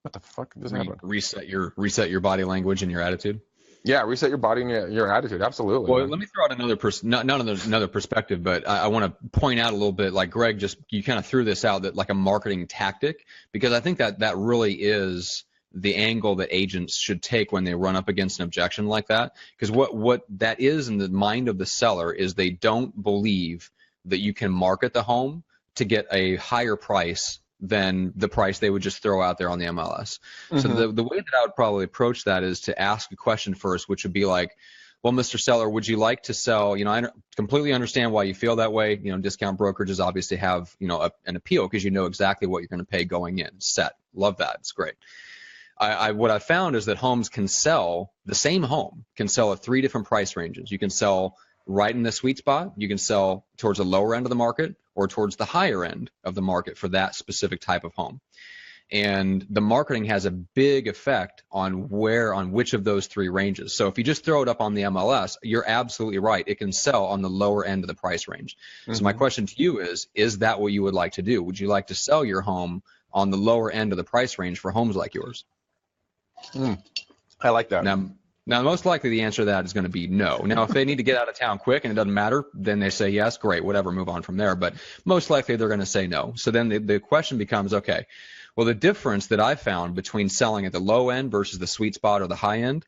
what the fuck does happen? Reset your body language and your attitude. Yeah, reset your body and your attitude. Absolutely. Well, let me throw out another perspective, but I want to point out a little bit, like Greg, you kind of threw this out, that like a marketing tactic, because I think that really is the angle that agents should take when they run up against an objection like that. Because what that is in the mind of the seller is they don't believe that you can market the home to get a higher price than the price they would just throw out there on the MLS. Mm-hmm. So the way that I would probably approach that is to ask a question first, which would be like, well, Mr. Seller, would you like to sell? I completely understand why you feel that way. Discount brokerages obviously have, an appeal because you know exactly what you're going to pay going in. Set. Love that. It's great. What I found is that homes can sell, the same home can sell at 3 different price ranges. You can sell right in the sweet spot. You can sell towards the lower end of the market or towards the higher end of the market for that specific type of home. And the marketing has a big effect on which of those 3 ranges. So if you just throw it up on the MLS, you're absolutely right. It can sell on the lower end of the price range. Mm-hmm. So my question to you is that what you would like to do? Would you like to sell your home on the lower end of the price range for homes like yours? I like that. Now, most likely the answer to that is going to be no. Now, if they need to get out of town quick and it doesn't matter, then they say yes, great, whatever, move on from there. But most likely they're going to say no. So then the question becomes, okay, well, the difference that I found between selling at the low end versus the sweet spot or the high end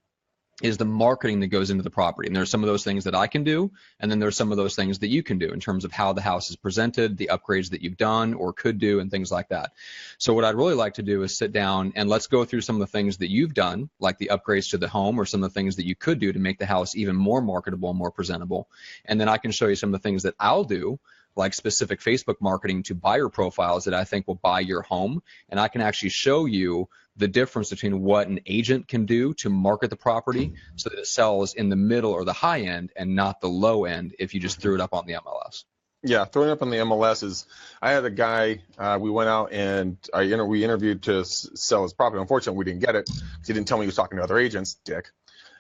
is the marketing that goes into the property. And there's some of those things that I can do, and then there's some of those things that you can do in terms of how the house is presented, the upgrades that you've done or could do, and things like that. So what I'd really like to do is sit down and let's go through some of the things that you've done, like the upgrades to the home, or some of the things that you could do to make the house even more marketable and more presentable. And then I can show you some of the things that I'll do, like specific Facebook marketing to buyer profiles that I think will buy your home. And I can actually show you the difference between what an agent can do to market the property so that it sells in the middle or the high end and not the low end if you just threw it up on the MLS. Yeah, throwing up on the MLS is, I had a guy, we went out and we interviewed to sell his property. Unfortunately, we didn't get it because he didn't tell me he was talking to other agents, dick.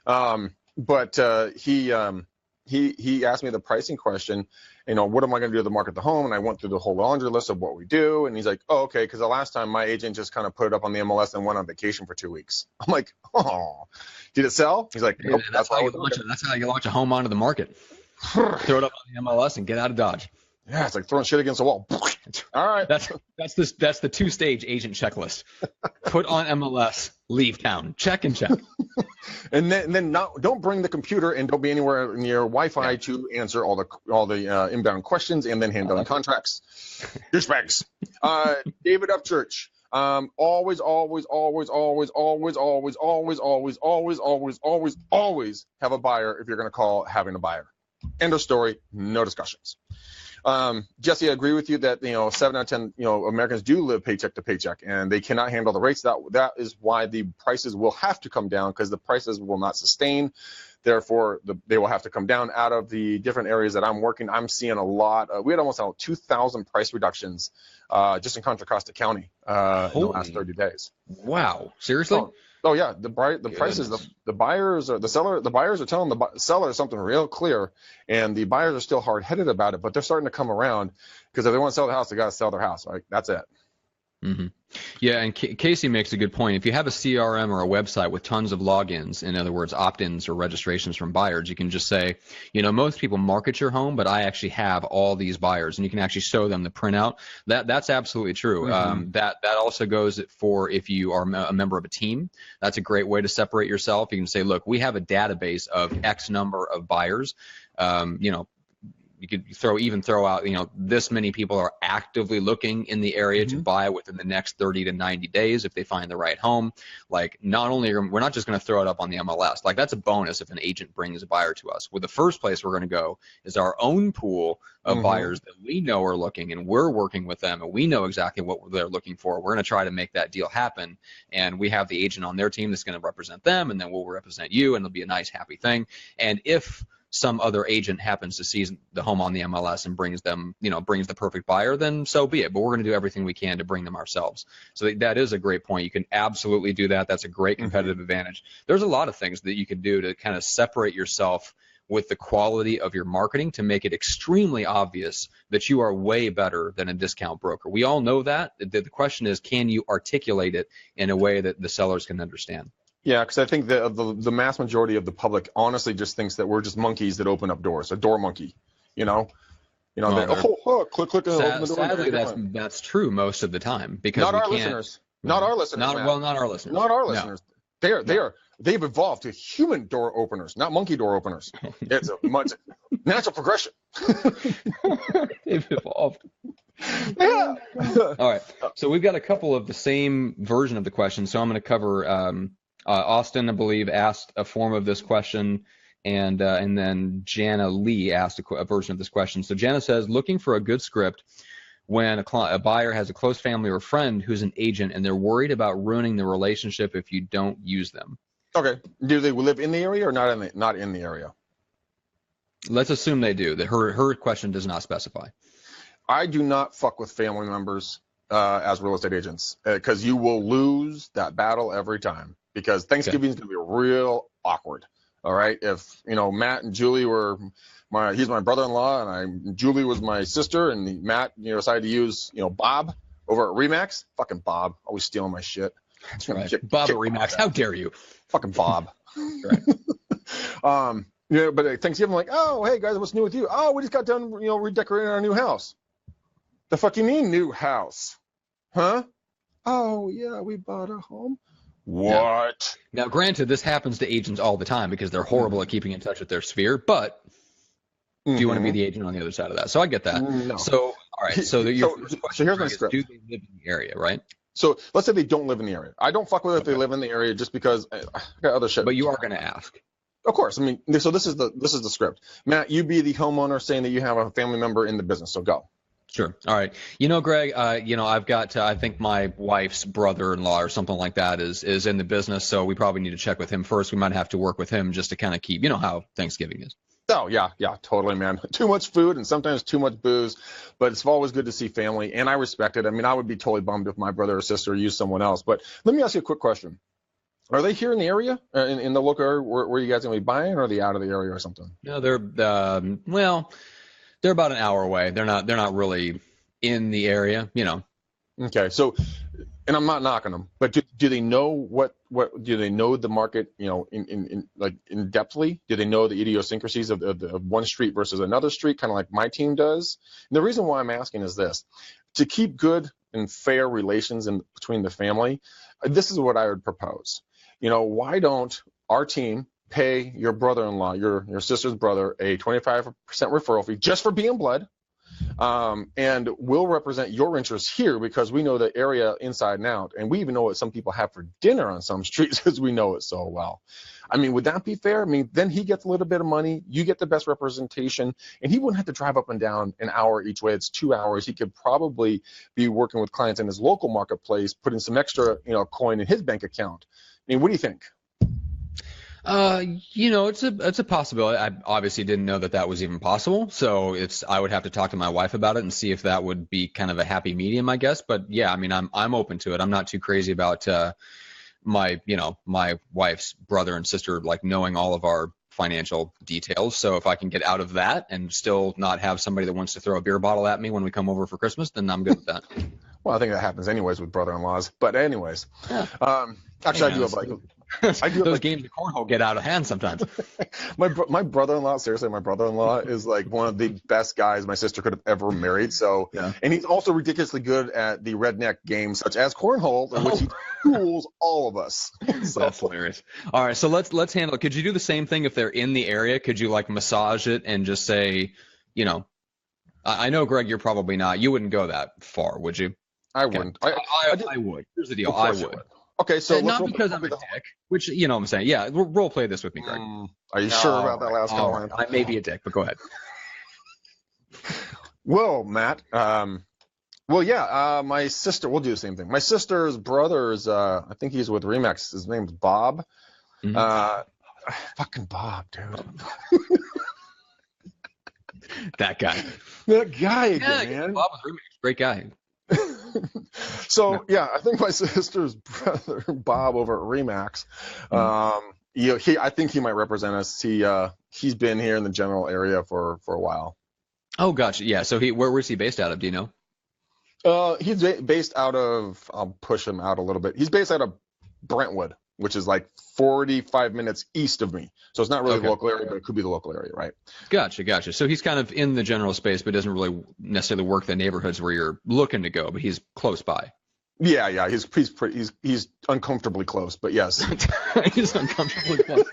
But he asked me the pricing question, what am I going to do to market the home? And I went through the whole laundry list of what we do. And he's like, oh, okay, because the last time my agent just kind of put it up on the MLS and went on vacation for 2 weeks. I'm like, oh, did it sell? He's like, nope, that's how you launch a home onto the market. Throw it up on the MLS and get out of Dodge. Yeah, it's like throwing shit against the wall. All right. That's the 2-stage agent checklist. Put on MLS, leave town, check and check. and then don't bring the computer and don't be anywhere near Wi-Fi to answer all the inbound questions and then hand down contracts. Douchebags. David Upchurch. Always have a buyer if you're going to call having a buyer. End of story. No discussions. Jesse, I agree with you that 7 out of 10 Americans do live paycheck to paycheck, and they cannot handle the rates. That is why the prices will have to come down, because the prices will not sustain. Therefore, they will have to come down. Out of the different areas that I'm working, I'm seeing a lot. We had almost 2,000 price reductions just in Contra Costa County in the last 30 days. Wow, seriously? Oh yeah, the prices, the buyers are the buyers are telling the seller something real clear, and the buyers are still hard-headed about it, but they're starting to come around, because if they want to sell the house, they got to sell their house. Right? That's it. Mm-hmm. Yeah, and Casey makes a good point. If you have a CRM or a website with tons of logins, in other words, opt-ins or registrations from buyers, you can just say, most people market your home, but I actually have all these buyers, and you can actually show them the printout. That's absolutely true. Mm-hmm. That also goes for if you are a member of a team. That's a great way to separate yourself. You can say, look, we have a database of X number of buyers. You could throw out, this many people are actively looking in the area to buy within the next 30 to 90 days if they find the right home. Like, we're not just going to throw it up on the MLS. Like, that's a bonus if an agent brings a buyer to us. Well, the first place we're going to go is our own pool of buyers that we know are looking, and we're working with them, and we know exactly what they're looking for. We're going to try to make that deal happen, and we have the agent on their team that's going to represent them, and then we'll represent you, and it'll be a nice, happy thing. And if some other agent happens to see the home on the MLS and brings the perfect buyer, then so be it. But we're going to do everything we can to bring them ourselves. So that is a great point. You can absolutely do that. That's a great competitive advantage. There's a lot of things that you can do to kind of separate yourself with the quality of your marketing to make it extremely obvious that you are way better than a discount broker. We all know that. The question is, can you articulate it in a way that the sellers can understand? Yeah, because I think the mass majority of the public honestly just thinks that we're just monkeys that open up doors, a door monkey, click, open the door. Sadly, that's true most of the time, because not our listeners. Not our listeners. Not our listeners. Not our listeners. No. They've evolved to human door openers, not monkey door openers. It's a much natural progression. They've evolved. Yeah. All right. So we've got a couple of the same version of the question. So I'm going to cover. Austin, I believe, asked a form of this question, and then Jana Lee asked a version of this question. So Jana says, looking for a good script when a buyer has a close family or friend who's an agent, and they're worried about ruining the relationship if you don't use them. Okay. Do they live in the area or not in the area? Let's assume they do. That her question does not specify. I do not fuck with family members as real estate agents, because you will lose that battle every time. Because Thanksgiving is going to be real awkward. All right. If, Matt and Julie were he's my brother-in-law, and Julie was my sister, and Matt, decided to use, Bob over at Remax. Fucking Bob, always stealing my shit. That's right. Bob at Remax. How dare you? Fucking Bob. Right. But at Thanksgiving, like, oh, hey guys, what's new with you? Oh, we just got done, redecorating our new house. The fuck you mean new house? Huh? Oh yeah, we bought a home. What? Now, granted, this happens to agents all the time because they're horrible at keeping in touch with their sphere, but do you want to be the agent on the other side of that? So I get that. No. So, all right. So your first question, here's my Greg, is script. do they live in the area, right? So let's say they don't live in the area. I don't fuck with it if they live in the area just because I got other shit. But you are going to ask. Of course. I mean, so this is the script. Matt, you be the homeowner saying that you have a family member in the business. So go. Sure. All right. Greg, I've got, I think my wife's brother-in-law or something like that is in the business. So we probably need to check with him first. We might have to work with him just to kind of keep, how Thanksgiving is. Oh, yeah, totally, man. Too much food and sometimes too much booze, but it's always good to see family, and I respect it. I mean, I would be totally bummed if my brother or sister used someone else. But let me ask you a quick question. Are they here in the area, in the local area where you guys going to be buying, or are they out of the area or something? No, they're they're about an hour away. They're not really in the area, Okay, so, and I'm not knocking them, but do they know what do they know the market, in depthly? Do they know the idiosyncrasies of one street versus another street, kind of like my team does? And the reason why I'm asking is this: to keep good and fair relations between the family, this is what I would propose. Why don't our team pay your brother-in-law, your sister's brother, a 25% referral fee just for being blood? And we'll represent your interests here because we know the area inside and out, and we even know what some people have for dinner on some streets because we know it so well. I mean, would that be fair? I mean, then he gets a little bit of money, you get the best representation, and he wouldn't have to drive up and down an hour each way. It's 2 hours. He could probably be working with clients in his local marketplace, putting some extra, coin in his bank account. I mean, what do you think? It's a possibility. I obviously didn't know that was even possible. So I would have to talk to my wife about it and see if that would be kind of a happy medium, I guess. But yeah, I mean, I'm open to it. I'm not too crazy about, my wife's brother and sister, like knowing all of our financial details. So if I can get out of that and still not have somebody that wants to throw a beer bottle at me when we come over for Christmas, then I'm good with that. Well, I think that happens anyways with brother-in-laws. But anyways, yeah. Actually, I do have those games of cornhole get out of hand sometimes. My brother-in-law, seriously, my brother-in-law is like one of the best guys my sister could have ever married. So, yeah. And he's also ridiculously good at the redneck games such as cornhole, in which he fools all of us. So. That's hilarious. All right, so let's handle it. Could you do the same thing if they're in the area? Could you like massage it and just say, I know, Greg, you're probably not. You wouldn't go that far, would you? I wouldn't. I would. Here's the deal. I would. Okay, so not because I'm a dick, which what I'm saying. Yeah, role play this with me, Greg. Are you sure about that last comment? I may be a dick, but go ahead. Well, Matt. My sister. We'll do the same thing. My sister's brother is. I think he's with Remax. His name's Bob. Mm-hmm. Fucking Bob, dude. That guy. That guy again, man. Bob with Remax, great guy. So yeah, I think my sister's brother Bob over at Remax, I think he might represent us. He's been here in the general area for a while. Oh, gotcha. Yeah. So where's he based out of? Do you know? He's based out of. I'll push him out a little bit. He's based out of Brentwood, which is like 45 minutes east of me. So it's not really the local area, but it could be the local area, right? Gotcha. So he's kind of in the general space, but doesn't really necessarily work the neighborhoods where you're looking to go, but he's close by. Yeah. He's uncomfortably close, but yes. He's uncomfortably close.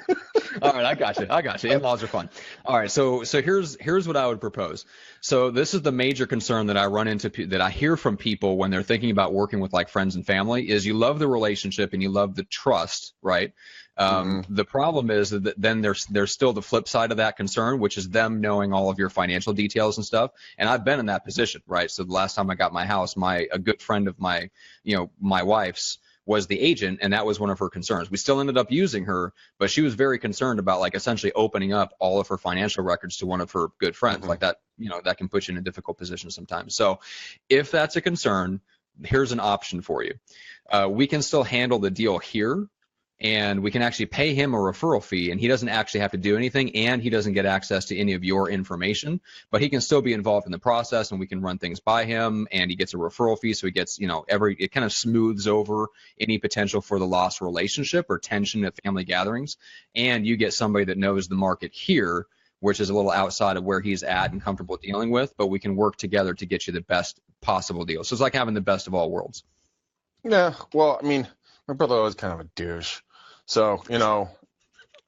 All right, I got you. In-laws are fun. All right, so here's what I would propose. So this is the major concern that I run into, that I hear from people when they're thinking about working with like friends and family, is you love the relationship and you love the trust, right? The problem is that then there's still the flip side of that concern, which is them knowing all of your financial details and stuff. And I've been in that position, right? So the last time I got my house, a good friend of my wife's was the agent, and that was one of her concerns. We still ended up using her, but she was very concerned about like essentially opening up all of her financial records to one of her good friends. Like that, that can put you in a difficult position sometimes. So if that's a concern, here's an option for you. We can still handle the deal here, and we can actually pay him a referral fee, and he doesn't actually have to do anything, and he doesn't get access to any of your information, but he can still be involved in the process, and we can run things by him, and he gets a referral fee, so he gets, it kind of smooths over any potential for the lost relationship or tension at family gatherings, and you get somebody that knows the market here, which is a little outside of where he's at and comfortable dealing with, but we can work together to get you the best possible deal. So it's like having the best of all worlds. Yeah, well, I mean, My brother was kind of a douche. So,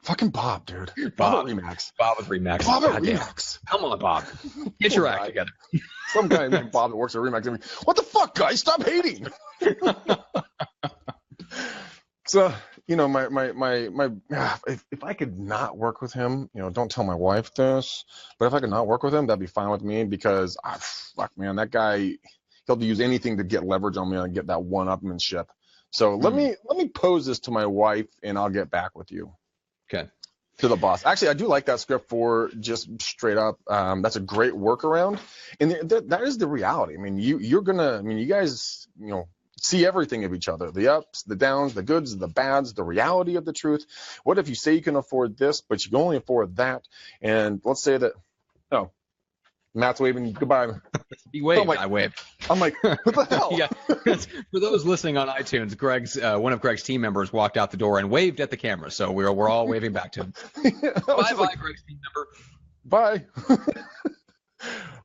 fucking Bob, dude. Bob. Bob at Remax. Bob with Remax. Bob at Goddamn. Remax. Come on, Bob. Get your act together. Some guy named Bob that works at Remax. I mean, what the fuck, guys? Stop hating. So, if I could not work with him, don't tell my wife this, but if I could not work with him, that'd be fine with me because, fuck, man, that guy, he'll use anything to get leverage on me and get that one-upmanship. So let me pose this to my wife and I'll get back with you. Okay. To the boss. Actually, I do like that script for just straight up. That's a great workaround. And that is the reality. I mean, you guys, see everything of each other, the ups, the downs, the goods, the bads, the reality of the truth. What if you say you can afford this, but you can only afford that? And let's say that, Matt's waving goodbye. He waved. I waved. I'm like, what the hell? Yeah. For those listening on iTunes, one of Greg's team members walked out the door and waved at the camera. So we're all waving back to him. Bye, Greg's team member. Bye.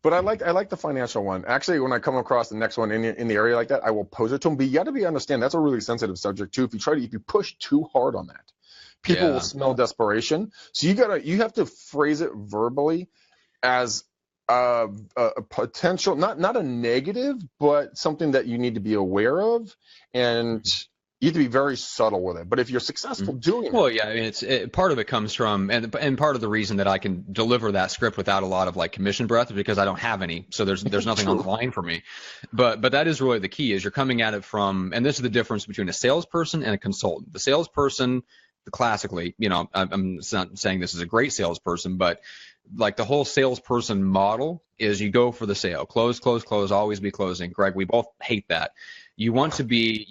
But I like the financial one. Actually, when I come across the next one in the area like that, I will pose it to them. But you got to understand that's a really sensitive subject too. If you push too hard on that, people will smell desperation. So you have to phrase it verbally as a potential, not a negative, but something that you need to be aware of, and you have to be very subtle with it. But if you're successful doing it, well, yeah, I mean, part of it comes from, and part of the reason that I can deliver that script without a lot of like commission breath is because I don't have any, so there's nothing on the line for me. But that is really the key, is you're coming at it from, and this is the difference between a salesperson and a consultant. The salesperson, classically, I'm not saying this is a great salesperson, but like the whole salesperson model is you go for the sale, close, always be closing. Greg, we both hate that. You want to be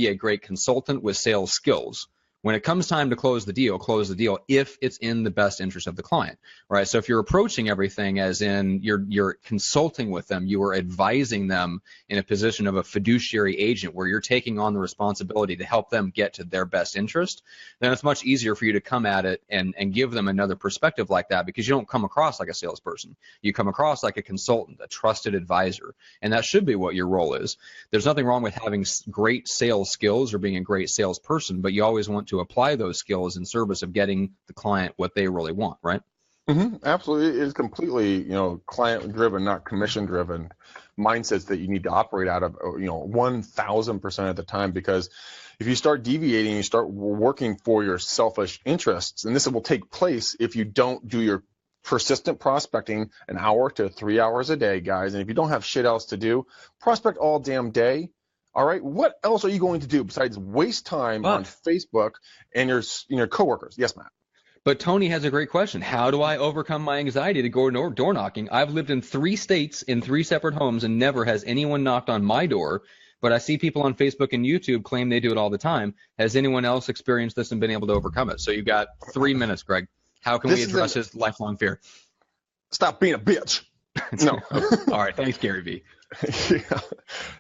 a great consultant with sales skills. When it comes time to close the deal if it's in the best interest of the client, right? So if you're approaching everything as in you're consulting with them, you are advising them in a position of a fiduciary agent where you're taking on the responsibility to help them get to their best interest, then it's much easier for you to come at it and give them another perspective like that, because you don't come across like a salesperson. You come across like a consultant, a trusted advisor, and that should be what your role is. There's nothing wrong with having great sales skills or being a great salesperson, but you always want to apply those skills in service of getting the client what they really want, right? Absolutely. It is completely, client driven, not commission driven mindsets that you need to operate out of, 1000% of the time, because if you start deviating, you start working for your selfish interests, and this will take place if you don't do your persistent prospecting an hour to 3 hours a day, guys. And if you don't have shit else to do, prospect all damn day. All right, what else are you going to do besides waste time on Facebook and your coworkers? Yes, Matt. But Tony has a great question. How do I overcome my anxiety to go door knocking? I've lived in 3 states in 3 separate homes, and never has anyone knocked on my door. But I see people on Facebook and YouTube claim they do it all the time. Has anyone else experienced this and been able to overcome it? So you got 3 minutes, Greg. How can we address his lifelong fear? Stop being a bitch. No. All right. Thanks, Gary V. Yeah.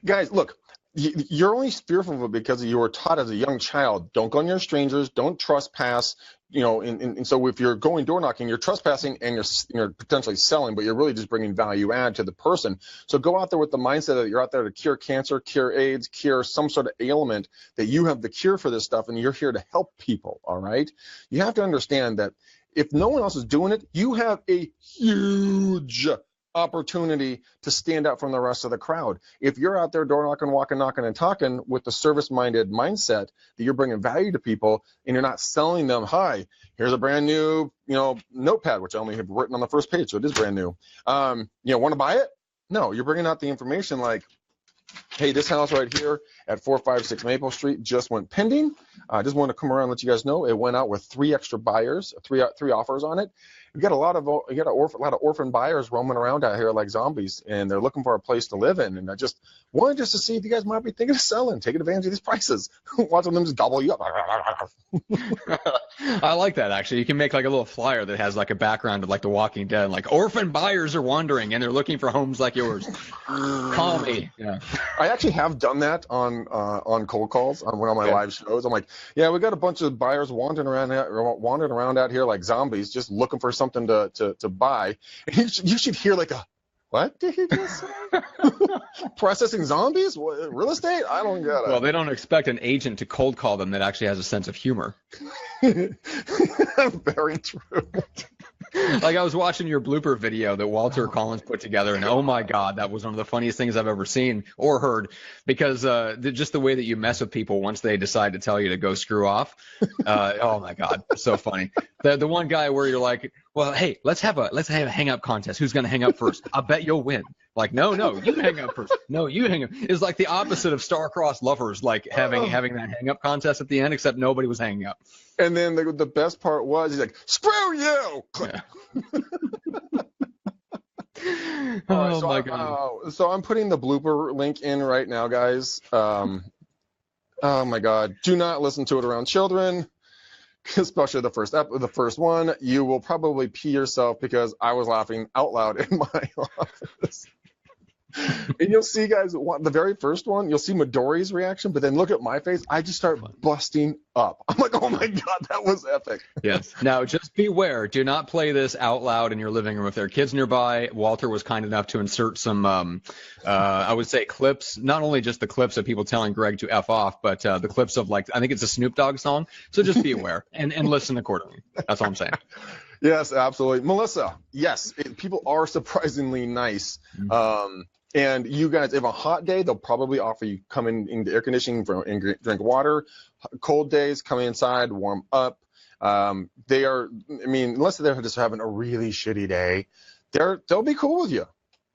Guys, look. You're only fearful of it because you were taught as a young child, don't go near strangers, don't trespass, and so if you're going door knocking, you're trespassing and you're potentially selling, but you're really just bringing value add to the person. So go out there with the mindset that you're out there to cure cancer, cure AIDS, cure some sort of ailment, that you have the cure for this stuff and you're here to help people, all right? You have to understand that if no one else is doing it, you have a huge opportunity to stand out from the rest of the crowd. If you're out there door knocking, walking, and talking with the service-minded mindset that you're bringing value to people, and you're not selling them, hi, here's a brand new, notepad, which I only have written on the first page, so it is brand new. Want to buy it? No, you're bringing out the information like, hey, this house right here at 456 Maple Street just went pending. I just want to come around and let you guys know it went out with 3 extra buyers, three offers on it. You got a lot of orphan buyers roaming around out here like zombies, and they're looking for a place to live in. And I just wanted to see if you guys might be thinking of selling, taking advantage of these prices, watching them just gobble you up. I like that, actually. You can make like a little flyer that has like a background of like The Walking Dead, like orphan buyers are wandering and they're looking for homes like yours. Call me. Yeah. I actually have done that on cold calls on one of my live shows. I'm like, yeah, we got a bunch of buyers wandering around out here like zombies, just looking for something to buy. And you should hear like a What did he just say? Processing zombies? What, real estate? I don't get it. Well, they don't expect an agent to cold call them that actually has a sense of humor. Very true. Like I was watching your blooper video that Walter Collins put together, and oh my God, that was one of the funniest things I've ever seen or heard, because just the way that you mess with people once they decide to tell you to go screw off. Oh my God, so funny. The one guy where you're like, well, hey, let's have a hang up contest. Who's gonna hang up first? I bet you'll win. Like, no, you hang up first. No, you hang up. It's like the opposite of star-crossed lovers, like having that hang up contest at the end, except nobody was hanging up. And then the best part was he's like, screw you. Yeah. Right, my God. So I'm putting the blooper link in right now, guys. Oh my God. Do not listen to it around children, especially the first one. You will probably pee yourself because I was laughing out loud in my office. And you'll see, guys, the very first one, you'll see Midori's reaction, but then look at my face. I just start busting up. I'm like, oh my God, that was epic. Yes. Now, just beware. Do not play this out loud in your living room. If there are kids nearby, Walter was kind enough to insert some, I would say, clips, not only just the clips of people telling Greg to F off, but the clips of, like, I think it's a Snoop Dogg song. So just be aware and listen accordingly. That's all I'm saying. Yes, absolutely. Melissa, yes, people are surprisingly nice. Mm-hmm. And you guys, if a hot day, they'll probably offer you come in the air conditioning and drink water. Cold days, come inside, warm up. They are, I mean, unless they're just having a really shitty day, they'll be cool with you.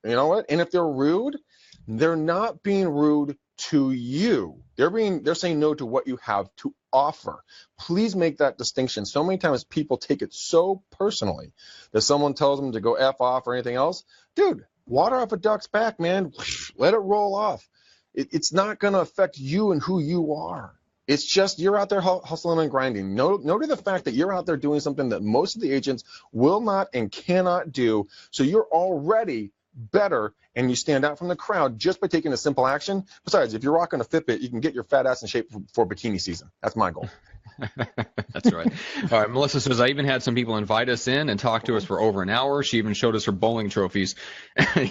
You know what? And if they're rude, they're not being rude to you. They're saying no to what you have to offer. Please make that distinction. So many times people take it so personally that someone tells them to go F off or anything else. Dude, water off a duck's back, man. Let it roll off. It's not going to affect you and who you are. It's just you're out there hustling and grinding. Note the fact that you're out there doing something that most of the agents will not and cannot do. So you're already better, and you stand out from the crowd just by taking a simple action. Besides, if you're rocking a Fitbit, you can get your fat ass in shape for bikini season. That's my goal. That's right. All right. Melissa says, I even had some people invite us in and talk to us for over an hour. She even showed us her bowling trophies.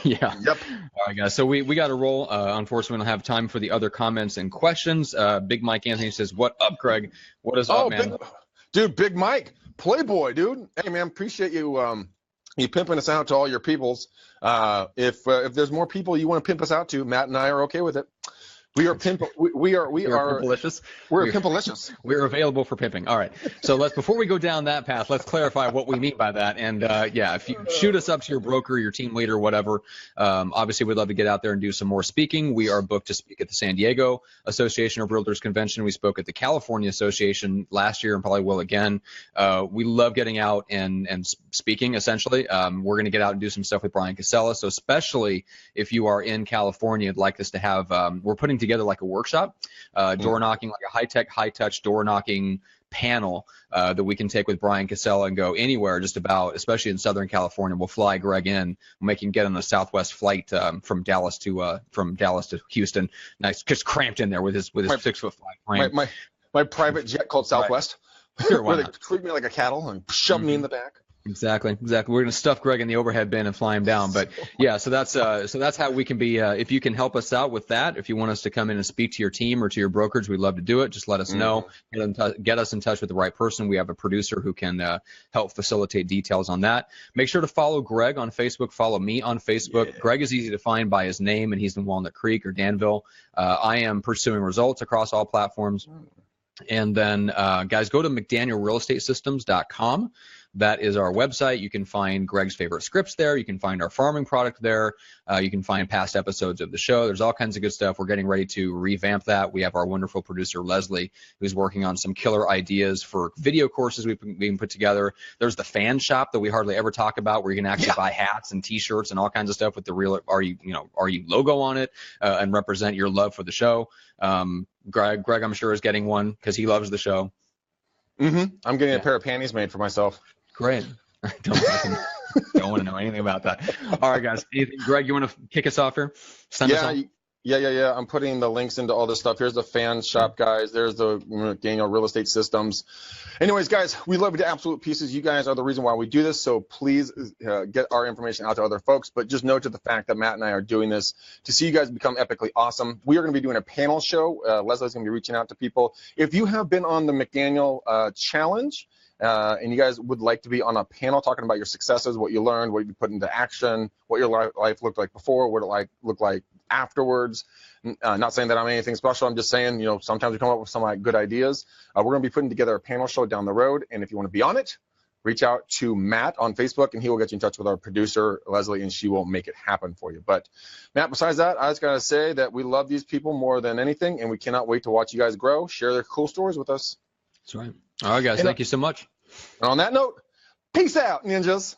Yeah. Yep. All right, guys. So we got to roll. Unfortunately, we don't have time for the other comments and questions. Big Mike Anthony says, what up, Greg? What is up, man? Big Mike, Playboy, dude. Hey, man, appreciate you you pimping us out to all your peoples. If there's more people you want to pimp us out to, Matt and I are okay with it. We are pimpalicious. We're pimpalicious. We're available for pimping. All right. So before we go down that path, let's clarify what we mean by that. And if you shoot us up to your broker, your team leader, whatever, obviously we'd love to get out there and do some more speaking. We are booked to speak at the San Diego Association of Realtors Convention. We spoke at the California Association last year and probably will again. We love getting out and speaking, essentially. We're going to get out and do some stuff with Brian Casella. So especially if you are in California, I'd like us to have, we're putting together like a workshop, door knocking, like a high-tech, high-touch door knocking panel that we can take with Brian Casella and go anywhere just about, especially in Southern California. We'll fly Greg in, we'll make him get on the Southwest flight from Dallas to Houston. Nice, just cramped in there with his 6'5" frame. My private jet called Southwest. Right. Sure, why where not? They treat me like a cattle and shove me in the back. Exactly. We're going to stuff Greg in the overhead bin and fly him down. But yeah, so that's how we can be. If you can help us out with that, if you want us to come in and speak to your team or to your brokerage, we'd love to do it. Just let us know. Get us in touch with the right person. We have a producer who can help facilitate details on that. Make sure to follow Greg on Facebook. Follow me on Facebook. Yeah. Greg is easy to find by his name, and he's in Walnut Creek or Danville. I am pursuing results across all platforms. And then, guys, go to McDanielRealEstateSystems.com. That is our website. You can find Greg's favorite scripts there. You can find our farming product there. You can find past episodes of the show. There's all kinds of good stuff. We're getting ready to revamp that. We have our wonderful producer, Leslie, who's working on some killer ideas for video courses we can put together. There's the fan shop that we hardly ever talk about, where you can actually buy hats and T-shirts and all kinds of stuff with the real Are You logo on it and represent your love for the show. Greg, I'm sure, is getting one because he loves the show. Mm-hmm. I'm getting a pair of panties made for myself. Great. Don't want to know anything about that. All right, guys. Greg, you want to kick us off here? Send us off? Yeah. I'm putting the links into all this stuff. Here's the fan shop, guys. There's the McDaniel Real Estate Systems. Anyways, guys, we love you to absolute pieces. You guys are the reason why we do this. So please get our information out to other folks. But just note to the fact that Matt and I are doing this to see you guys become epically awesome. We are going to be doing a panel show. Leslie's going to be reaching out to people. If you have been on the McDaniel challenge, and you guys would like to be on a panel talking about your successes, what you learned, what you put into action, what your life looked like before, what it looked like afterwards. Not saying that I'm anything special. I'm just saying, sometimes we come up with some good ideas. We're going to be putting together a panel show down the road. And if you want to be on it, reach out to Matt on Facebook, and he will get you in touch with our producer, Leslie, and she will make it happen for you. But, Matt, besides that, I just got to say that we love these people more than anything, and we cannot wait to watch you guys grow, share their cool stories with us. That's right. All right, guys. Thank you so much. And on that note, peace out, ninjas.